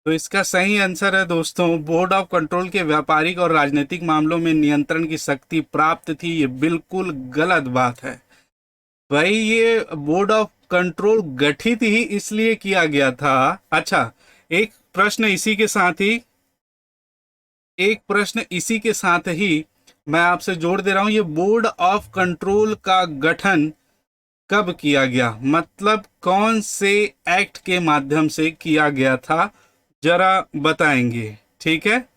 तो इसका सही आंसर है दोस्तों, बोर्ड ऑफ कंट्रोल के व्यापारिक और राजनीतिक मामलों में नियंत्रण की शक्ति प्राप्त थी। ये बिल्कुल गलत बात है भाई, ये बोर्ड ऑफ कंट्रोल गठित ही इसलिए किया गया था। अच्छा, एक प्रश्न इसी के साथ ही, एक प्रश्न इसी के साथ ही मैं आपसे जोड़ दे रहा हूं, ये बोर्ड ऑफ कंट्रोल का गठन कब किया गया, मतलब कौन से एक्ट के माध्यम से किया गया था, जरा बताएंगे, ठीक है।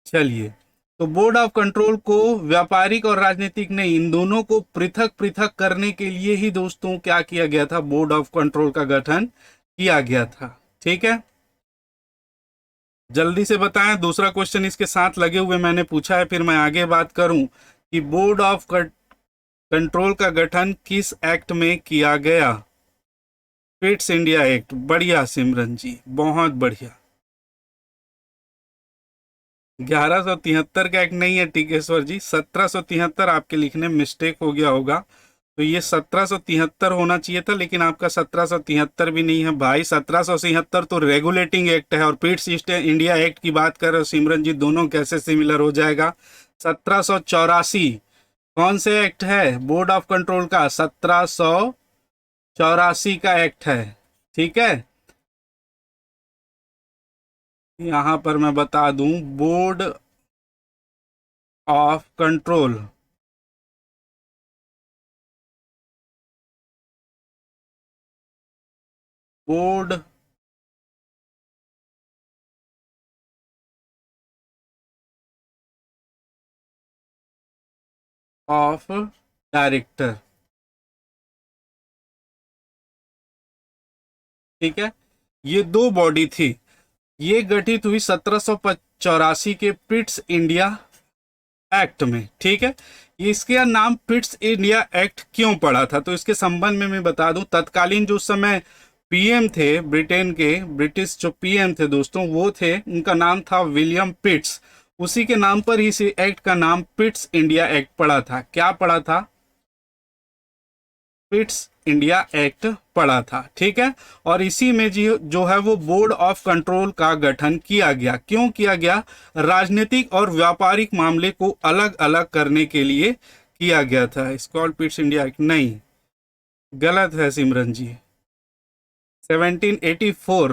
चलिए, तो बोर्ड ऑफ कंट्रोल को व्यापारिक और राजनीतिक नहीं, इन दोनों को पृथक पृथक करने के लिए ही दोस्तों क्या किया गया था, बोर्ड ऑफ कंट्रोल का गठन किया गया था, ठीक है। जल्दी से बताएं, दूसरा क्वेश्चन इसके साथ लगे हुए मैंने पूछा है, फिर मैं आगे बात करूं कि बोर्ड ऑफ कंट्रोल का गठन किस एक्ट में किया गया। पिट्स इंडिया एक्ट, बढ़िया सिमरन जी, बहुत बढ़िया। 1173 का एक्ट नहीं है टिकेश्वर जी, 1773 आपके लिखने में मिस्टेक हो गया होगा, तो ये 1773 होना चाहिए था, लेकिन आपका 1773 भी नहीं है भाई। 1773 तो रेगुलेटिंग एक्ट है, और पिट्स ईस्ट इंडिया एक्ट की बात कर रहे हो सिमरन जी, दोनों कैसे सिमिलर हो जाएगा। 1784 कौन से एक्ट है बोर्ड ऑफ कंट्रोल का, 1784 का एक्ट है, ठीक है। यहां पर मैं बता दूं, board of control, board of director, ठीक है। ये दो बॉडी थी, ये गठित हुई 1784 के पिट्स इंडिया एक्ट में, ठीक है। इसके नाम पिट्स इंडिया एक्ट क्यों पड़ा था, तो इसके संबंध में मैं बता दूं, तत्कालीन जो उस समय पीएम थे ब्रिटेन के, ब्रिटिश जो पीएम थे दोस्तों, वो थे, उनका नाम था विलियम पिट्स, उसी के नाम पर ही इस एक्ट का नाम पिट्स इंडिया एक्ट पड़ा था। क्या पड़ा था, पिट्स इंडिया एक्ट पड़ा था, ठीक है। और इसी में जो है वो बोर्ड ऑफ कंट्रोल का गठन किया गया, क्यों किया गया, राजनीतिक और व्यापारिक मामले को अलग अलग करने के लिए किया गया था। इसको पिट्स इंडिया एक्ट नहीं, गलत है सिमरन जी। 1784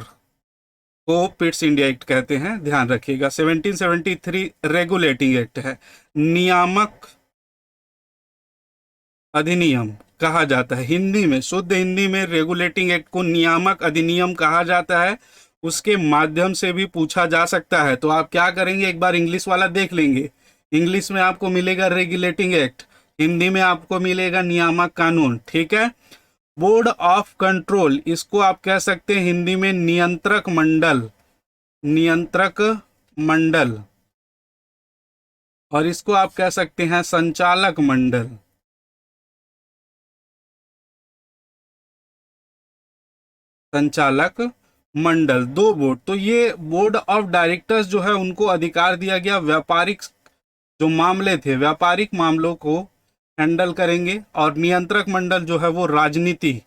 को पिट्स इंडिया एक्ट कहते हैं, ध्यान रखिएगा। 1773 रेगुलेटिंग एक्ट है, नियामक अधिनियम कहा जाता है, हिंदी में, शुद्ध हिंदी में रेगुलेटिंग एक्ट को नियामक अधिनियम कहा जाता है। उसके माध्यम से भी पूछा जा सकता है, तो आप क्या करेंगे, एक बार इंग्लिश वाला देख लेंगे, इंग्लिश में आपको मिलेगा रेगुलेटिंग एक्ट, हिंदी में आपको मिलेगा नियामक कानून, ठीक है। बोर्ड ऑफ कंट्रोल, इसको आप कह सकते हैं हिंदी में नियंत्रक मंडल, नियंत्रक मंडल, और इसको आप कह सकते हैं संचालक मंडल, संचालक मंडल, दो बोर्ड। तो ये बोर्ड ऑफ डायरेक्टर्स जो है उनको अधिकार दिया गया, व्यापारिक जो मामले थे, व्यापारिक मामलों को हैंडल करेंगे, और नियंत्रक मंडल जो है वो राजनीति,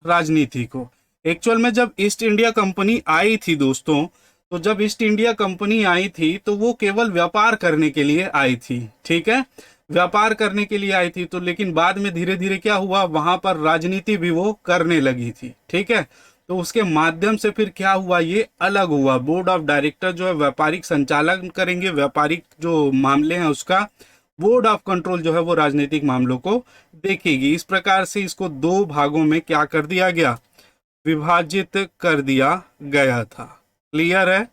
राजनीति को। एक्चुअल में जब ईस्ट इंडिया कंपनी आई थी दोस्तों, तो जब ईस्ट इंडिया कंपनी आई थी तो वो केवल व्यापार करने के लिए आई थी, ठीक है, व्यापार करने के लिए आई थी, तो लेकिन बाद में धीरे धीरे क्या हुआ, वहां पर राजनीति भी वो करने लगी थी, ठीक है। तो उसके माध्यम से फिर क्या हुआ, ये अलग हुआ, बोर्ड ऑफ डायरेक्टर जो है व्यापारिक संचालन करेंगे, व्यापारिक जो मामले हैं उसका, बोर्ड ऑफ कंट्रोल जो है वो राजनीतिक मामलों को देखेगी। इस प्रकार से इसको दो भागों में क्या कर दिया गया, विभाजित कर दिया गया था। क्लियर है,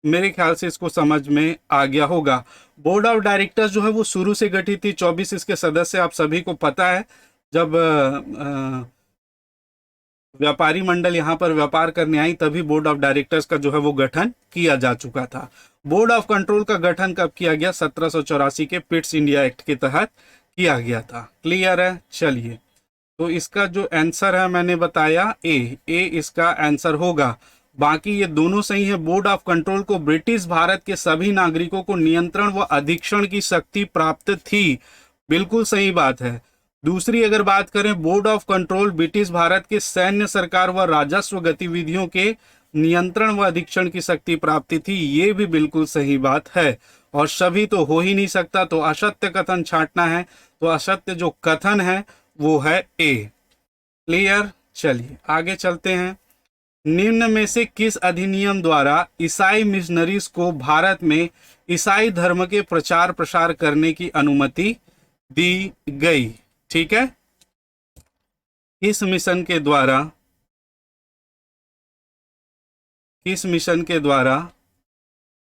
मेरे ख्याल से इसको समझ में आ गया होगा। बोर्ड ऑफ डायरेक्टर्स जो है वो शुरू से गठित थी, 24 इसके सदस्य आप सभी को पता है। जब व्यापारी मंडल यहाँ पर व्यापार करने आई, तभी बोर्ड ऑफ डायरेक्टर्स का जो है वो गठन किया जा चुका था। बोर्ड ऑफ कंट्रोल का गठन कब किया गया? 1784 के पिट्स इंडिया एक्ट के तहत किया गया था। क्लियर है? चलिए, तो इसका जो आंसर है मैंने बताया ए इसका आंसर होगा। बाकी ये दोनों सही है। बोर्ड ऑफ कंट्रोल को ब्रिटिश भारत के सभी नागरिकों को नियंत्रण व अधीक्षण की शक्ति प्राप्त थी, बिल्कुल सही बात है। दूसरी अगर बात करें, board of control British Bharat के सैन्य, सरकार व राजस्व गतिविधियों के नियंत्रण व अधीक्षण की शक्ति प्राप्ति थी, ये भी बिल्कुल सही बात है। और सभी तो हो ही नहीं सकता, तो असत्य कथन छांटना है, तो असत्य जो कथन है वो है ए। क्लियर? चलिए आगे चलते हैं। निम्न में से किस अधिनियम द्वारा ईसाई मिशनरीज को भारत में ईसाई धर्म के प्रचार प्रसार करने की अनुमति दी गई? ठीक है, किस मिशन के द्वारा, किस मिशन के द्वारा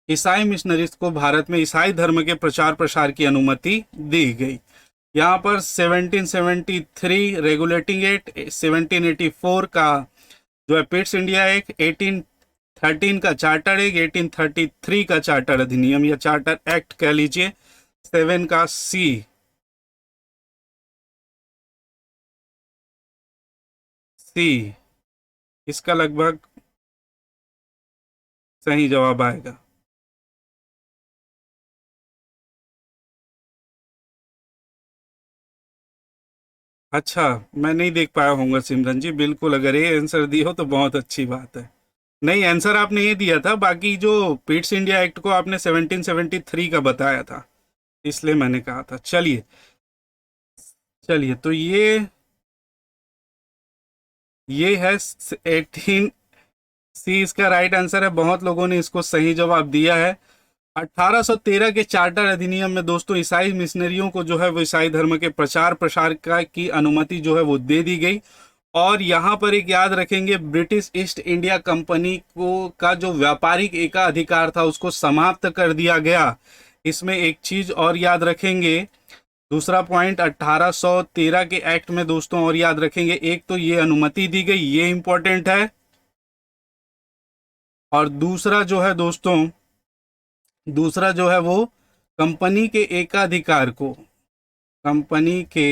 ईसाई मिशनरीज को भारत में ईसाई धर्म के प्रचार प्रसार की अनुमति दी गई? यहाँ पर 1773 रेगुलेटिंग एक्ट, 1784 का जो है पिट्स इंडिया एक्ट, 1813 का चार्टर एक्ट, 1833 का चार्टर अधिनियम या चार्टर एक्ट कह लीजिए, 7 का सी इसका लगभग सही जवाब आएगा। अच्छा, मैं नहीं देख पाया होऊंगा सिमरन जी, बिल्कुल अगर ये आंसर दी हो तो बहुत अच्छी बात है। नहीं, आंसर आपने ये दिया था, बाकी जो पिट्स इंडिया एक्ट को आपने 1773 का बताया था, इसलिए मैंने कहा था। चलिए चलिए, तो ये है 18 सी इसका राइट आंसर है। बहुत लोगों ने इसको सही जवाब दिया है। 1813 के चार्टर अधिनियम में दोस्तों ईसाई मिशनरियों को जो है वो ईसाई धर्म के प्रचार प्रसार का की अनुमति जो है वो दे दी गई। और यहाँ पर एक याद रखेंगे, ब्रिटिश ईस्ट इंडिया कंपनी को का जो व्यापारिक एकाधिकार था उसको समाप्त कर दिया गया। इसमें एक चीज और याद रखेंगे, दूसरा पॉइंट 1813 के एक्ट में दोस्तों और याद रखेंगे, एक तो ये अनुमति दी गई, ये इंपॉर्टेंट है। और दूसरा जो है दोस्तों, दूसरा जो है वो कंपनी के एकाधिकार को, कंपनी के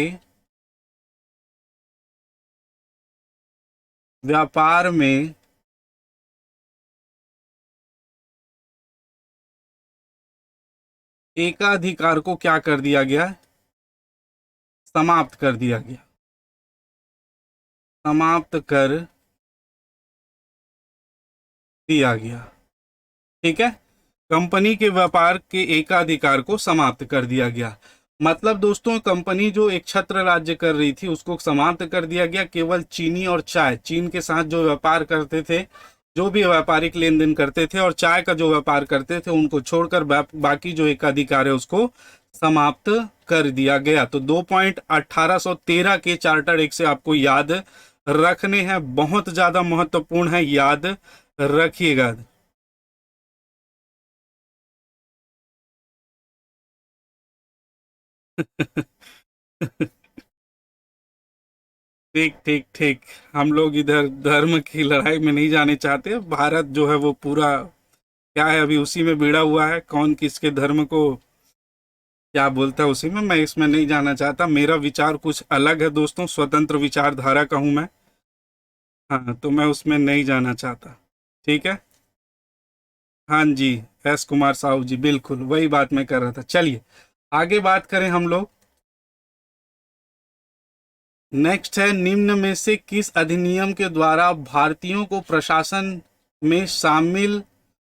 व्यापार में एकाधिकार को क्या कर दिया गया? समाप्त कर दिया गया, समाप्त कर दिया गया। ठीक है, कंपनी के व्यापार के एकाधिकार को समाप्त कर दिया गया। मतलब दोस्तों, कंपनी जो एक छत्र राज्य कर रही थी उसको समाप्त कर दिया गया। केवल चीनी और चाय, चीन के साथ जो व्यापार करते थे, जो भी व्यापारिक लेन देन करते थे, और चाय का जो व्यापार करते थे, उनको छोड़कर बाकी जो एकाधिकार है उसको समाप्त कर दिया गया। तो 2 पॉइंट 1813 के चार्टर एक से आपको याद रखने हैं, बहुत ज्यादा महत्वपूर्ण है, याद रखिएगा। ठीक ठीक ठीक, हम लोग इधर धर्म की लड़ाई में नहीं जाने चाहते। भारत जो है वो पूरा क्या है, अभी उसी में भिड़ा हुआ है, कौन किसके धर्म को क्या बोलता है उसी में, मैं इसमें नहीं जाना चाहता। मेरा विचार कुछ अलग है दोस्तों, स्वतंत्र विचारधारा का हूं मैं। हाँ, तो मैं उसमें नहीं जाना चाहता। ठीक है, हाँ जी, एस कुमार साहू जी, बिल्कुल वही बात मैं कर रहा था। चलिए आगे बात करें हम लोग। नेक्स्ट है, निम्न में से किस अधिनियम के द्वारा भारतीयों को प्रशासन में शामिल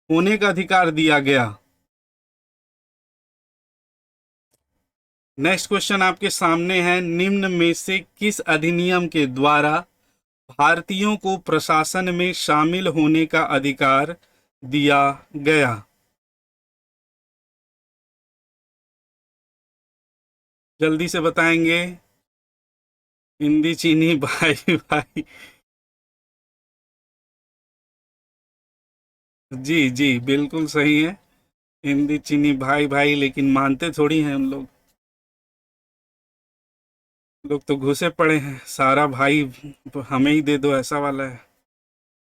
होने का अधिकार दिया गया? नेक्स्ट क्वेश्चन आपके सामने है, निम्न में से किस अधिनियम के द्वारा भारतीयों को प्रशासन में शामिल होने का अधिकार दिया गया? जल्दी से बताएंगे। हिंदी चीनी भाई भाई, जी जी बिल्कुल सही है। हिंदी चीनी भाई भाई, लेकिन मानते थोड़ी हैं उन लोग। लोग तो घुसे पड़े हैं, सारा भाई हमें ही दे दो ऐसा वाला है।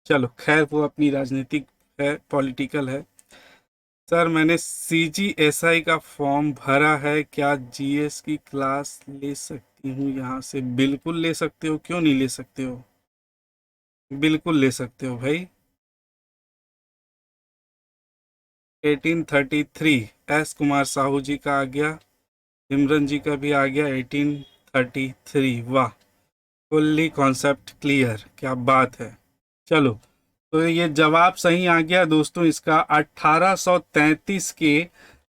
चलो खैर, वो अपनी राजनीतिक है, पॉलिटिकल है। सर मैंने CGSI का फॉर्म भरा है, क्या GS की क्लास ले सकती हूँ यहाँ से? बिल्कुल ले सकते हो, क्यों नहीं ले सकते हो, बिल्कुल ले सकते हो भाई। 1833 S कुमार साहू जी का आ गया, सिमरन जी का भी आ गया 1833। वाह, फुल्ली कॉन्सेप्ट क्लियर, क्या बात है। चलो, तो ये जवाब सही आ गया दोस्तों इसका 1833 के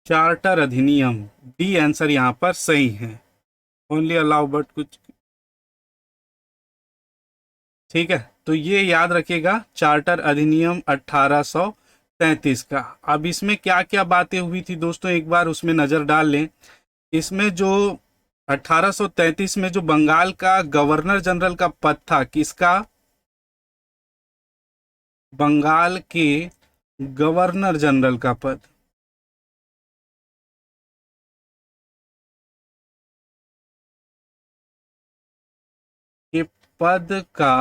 चार्टर अधिनियम। डी आंसर यहाँ पर सही है। ओनली अलाउ बट कुछ, ठीक है। तो ये याद रखिएगा, चार्टर अधिनियम 1833 का। अब इसमें क्या क्या बातें हुई थी दोस्तों, एक बार उसमें नजर डाल लें। इसमें जो 1833 में जो बंगाल का गवर्नर जनरल का पद था, किसका? बंगाल के गवर्नर जनरल का पद। ये पद का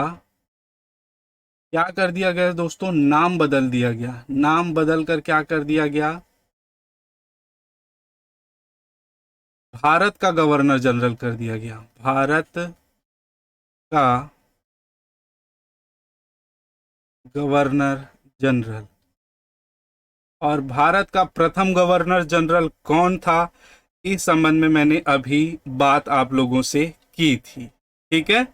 क्या कर दिया गया दोस्तों, नाम बदल दिया गया। नाम बदल कर क्या कर दिया गया? भारत का गवर्नर जनरल कर दिया गया। भारत का गवर्नर जनरल। और भारत का प्रथम गवर्नर जनरल कौन था, इस संबंध में मैंने अभी बात आप लोगों से की थी। ठीक है,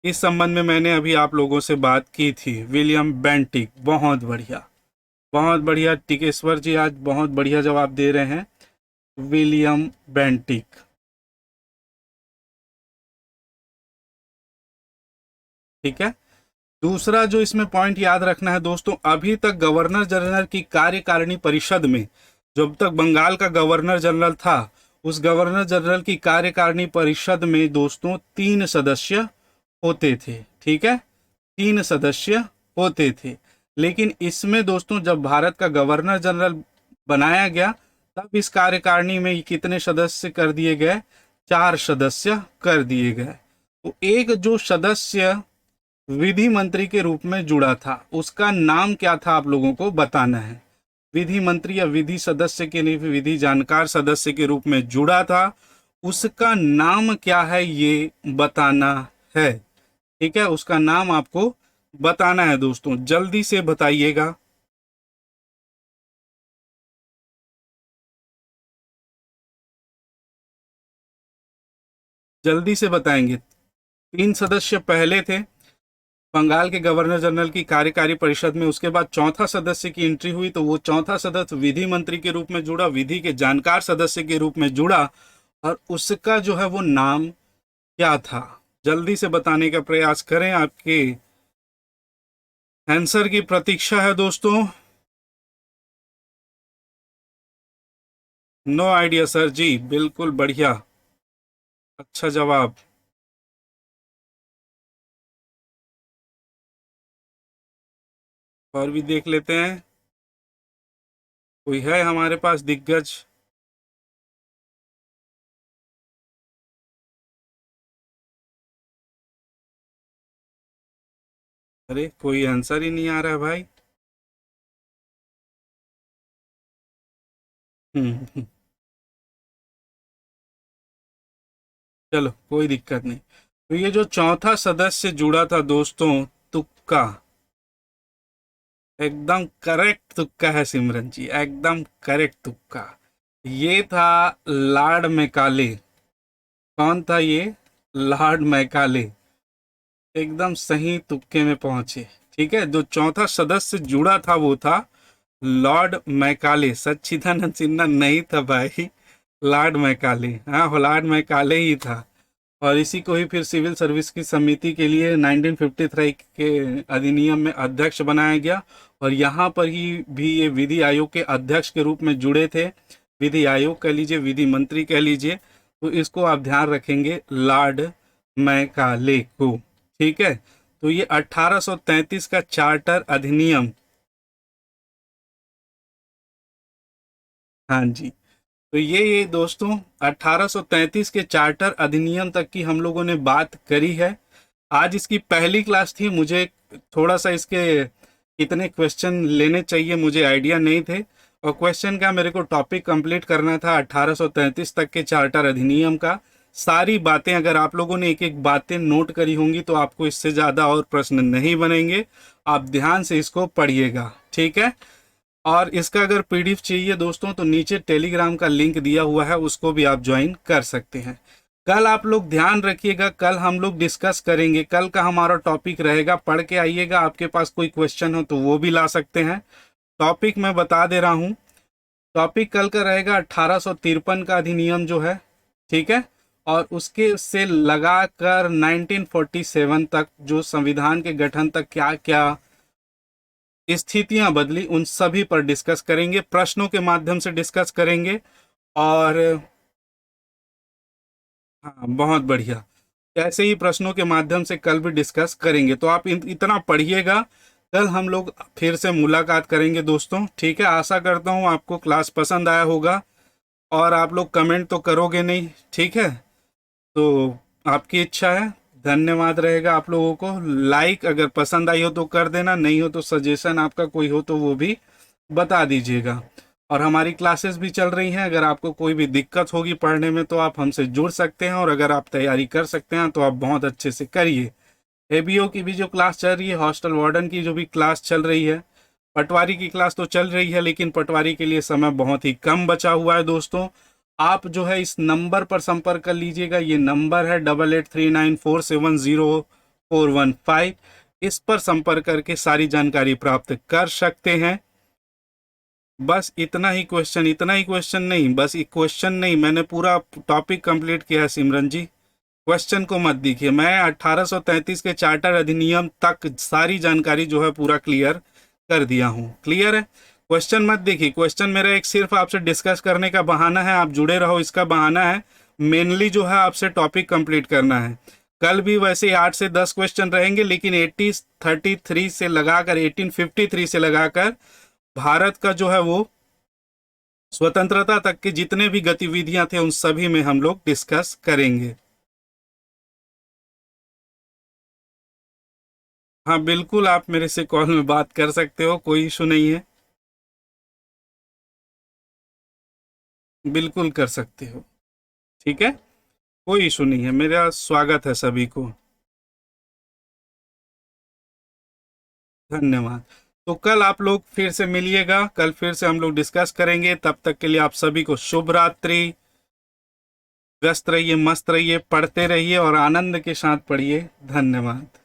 इस संबंध में मैंने अभी आप लोगों से बात की थी, विलियम बेंटिक। बहुत बढ़िया, बहुत बढ़िया। टिकेश्वर जी आज बहुत बढ़िया जवाब दे रहे हैं, विलियम बेंटिक। ठीक है। दूसरा जो इसमें पॉइंट याद रखना है दोस्तों, अभी तक गवर्नर जनरल की कार्यकारिणी परिषद में, जब तक बंगाल का गवर्नर जनरल था, उस गवर्नर जनरल की कार्यकारिणी परिषद में दोस्तों 3 सदस्य होते थे। ठीक है, 3 सदस्य होते थे। लेकिन इसमें दोस्तों जब भारत का गवर्नर जनरल बनाया गया, तब इस कार्यकारिणी में कितने सदस्य कर दिए गए? 4 सदस्य कर दिए गए। तो एक जो सदस्य विधि मंत्री के रूप में जुड़ा था, उसका नाम क्या था, आप लोगों को बताना है। विधि मंत्री या विधि सदस्य के नहीं, विधि जानकार सदस्य के रूप में जुड़ा था, उसका नाम क्या है ये बताना है। ठीक है, उसका नाम आपको बताना है दोस्तों, जल्दी से बताइएगा। जल्दी से बताएंगे। 3 सदस्य पहले थे बंगाल के गवर्नर जनरल की कार्यकारी परिषद में, उसके बाद चौथा सदस्य की एंट्री हुई, तो वो चौथा सदस्य विधि मंत्री के रूप में जुड़ा, विधि के जानकार सदस्य के रूप में जुड़ा। और उसका जो है वो नाम क्या था, जल्दी से बताने का प्रयास करें। आपके आंसर की प्रतीक्षा है दोस्तों। नो आइडिया सर जी, बिल्कुल बढ़िया, अच्छा जवाब। और भी देख लेते हैं, कोई है हमारे पास दिग्गज? अरे कोई आंसर ही नहीं आ रहा है भाई। हम्म। चलो कोई दिक्कत नहीं। तो ये जो चौथा सदस्य जुड़ा था दोस्तों, तुक्का, एकदम करेक्ट तुक्का है सिमरन जी, एकदम करेक्ट तुक्का। ये था लॉर्ड मैकाले। कौन था ये? Lord Macaulay. एकदम सही तुक्के में पहुंचे। ठीक है, जो चौथा सदस्य जुड़ा था वो था लॉर्ड मैकाले। सच्चिदानंद सिन्हा नहीं था भाई, लॉर्ड मैकाले। हाँ, लॉर्ड मैकाले ही था। और इसी को ही फिर सिविल सर्विस की समिति के लिए 1953 के अधिनियम में अध्यक्ष बनाया गया। और यहाँ पर ही भी ये विधि आयोग के अध्यक्ष के रूप में जुड़े थे। विधि आयोग कह लीजिए, विधि मंत्री कह लीजिए, तो इसको आप ध्यान रखेंगे, लॉर्ड मैकाले को। ठीक है, तो ये 1833 का चार्टर अधिनियम। हाँ जी, तो ये दोस्तों 1833 के चार्टर अधिनियम तक की हम लोगों ने बात करी है। आज इसकी पहली क्लास थी, मुझे थोड़ा सा इसके कितने क्वेश्चन लेने चाहिए मुझे आइडिया नहीं थे, और क्वेश्चन का मेरे को टॉपिक कंप्लीट करना था 1833 तक के चार्टर अधिनियम का। सारी बातें अगर आप लोगों ने एक एक बातें नोट करी होंगी तो आपको इससे ज़्यादा और प्रश्न नहीं बनेंगे। आप ध्यान से इसको पढ़िएगा, ठीक है। और इसका अगर पीडीएफ चाहिए दोस्तों तो नीचे टेलीग्राम का लिंक दिया हुआ है, उसको भी आप ज्वाइन कर सकते हैं। कल आप लोग ध्यान रखिएगा, कल हम लोग डिस्कस करेंगे, कल का हमारा टॉपिक रहेगा, पढ़ के आइएगा। आपके पास कोई क्वेश्चन हो तो वो भी ला सकते हैं। टॉपिक मैं बता दे रहा हूँ, टॉपिक कल का रहेगा 1853 का अधिनियम जो है, ठीक है। और उसके से लगाकर 1947 तक जो संविधान के गठन तक क्या क्या स्थितियां बदली, उन सभी पर डिस्कस करेंगे, प्रश्नों के माध्यम से डिस्कस करेंगे। और हाँ, बहुत बढ़िया, ऐसे ही प्रश्नों के माध्यम से कल भी डिस्कस करेंगे। तो आप इतना पढ़िएगा, कल हम लोग फिर से मुलाकात करेंगे दोस्तों, ठीक है। आशा करता हूँ आपको क्लास पसंद आया होगा, और आप लोग कमेंट तो करोगे नहीं, ठीक है। तो आपकी इच्छा है, धन्यवाद रहेगा आप लोगों को। लाइक अगर पसंद आई हो तो कर देना, नहीं हो तो सजेशन आपका कोई हो तो वो भी बता दीजिएगा। और हमारी क्लासेस भी चल रही हैं, अगर आपको कोई भी दिक्कत होगी पढ़ने में तो आप हमसे जुड़ सकते हैं, और अगर आप तैयारी कर सकते हैं तो आप बहुत अच्छे से करिए। एबीओ की भी जो क्लास चल रही है, हॉस्टल वार्डन की जो भी क्लास चल रही है, पटवारी की क्लास तो चल रही है, लेकिन पटवारी के लिए समय बहुत ही कम बचा हुआ है दोस्तों। आप जो है इस नंबर पर संपर्क कर लीजिएगा, ये नंबर है 8839470415। इस पर संपर्क करके सारी जानकारी प्राप्त कर सकते हैं। बस इतना ही क्वेश्चन, इतना ही क्वेश्चन नहीं, बस एक क्वेश्चन नहीं, मैंने पूरा टॉपिक कंप्लीट किया है सिमरन जी। क्वेश्चन को मत देखिए, मैं 1833 के चार्टर अधिनियम तक सारी जानकारी जो है पूरा क्लियर कर दिया हूँ। क्लियर है, क्वेश्चन मत देखिए। क्वेश्चन मेरा एक सिर्फ आपसे डिस्कस करने का बहाना है, आप जुड़े रहो इसका बहाना है। मेनली जो है आपसे टॉपिक कंप्लीट करना है। कल भी वैसे 8 से 10 क्वेश्चन रहेंगे, लेकिन 1833 से लगाकर 1853 से लगाकर भारत का जो है वो स्वतंत्रता तक के जितने भी गतिविधियां थे उन सभी में हम लोग डिस्कस करेंगे। हाँ बिल्कुल, आप मेरे से कॉल में बात कर सकते हो, कोई इशू नहीं है, बिल्कुल कर सकते हो, ठीक है। कोई इशू नहीं है, मेरा स्वागत है सभी को। धन्यवाद। तो कल आप लोग फिर से मिलिएगा, कल फिर से हम लोग डिस्कस करेंगे। तब तक के लिए आप सभी को शुभ रात्रि। व्यस्त रहिए, मस्त रहिए, पढ़ते रहिए और आनंद के साथ पढ़िए। धन्यवाद।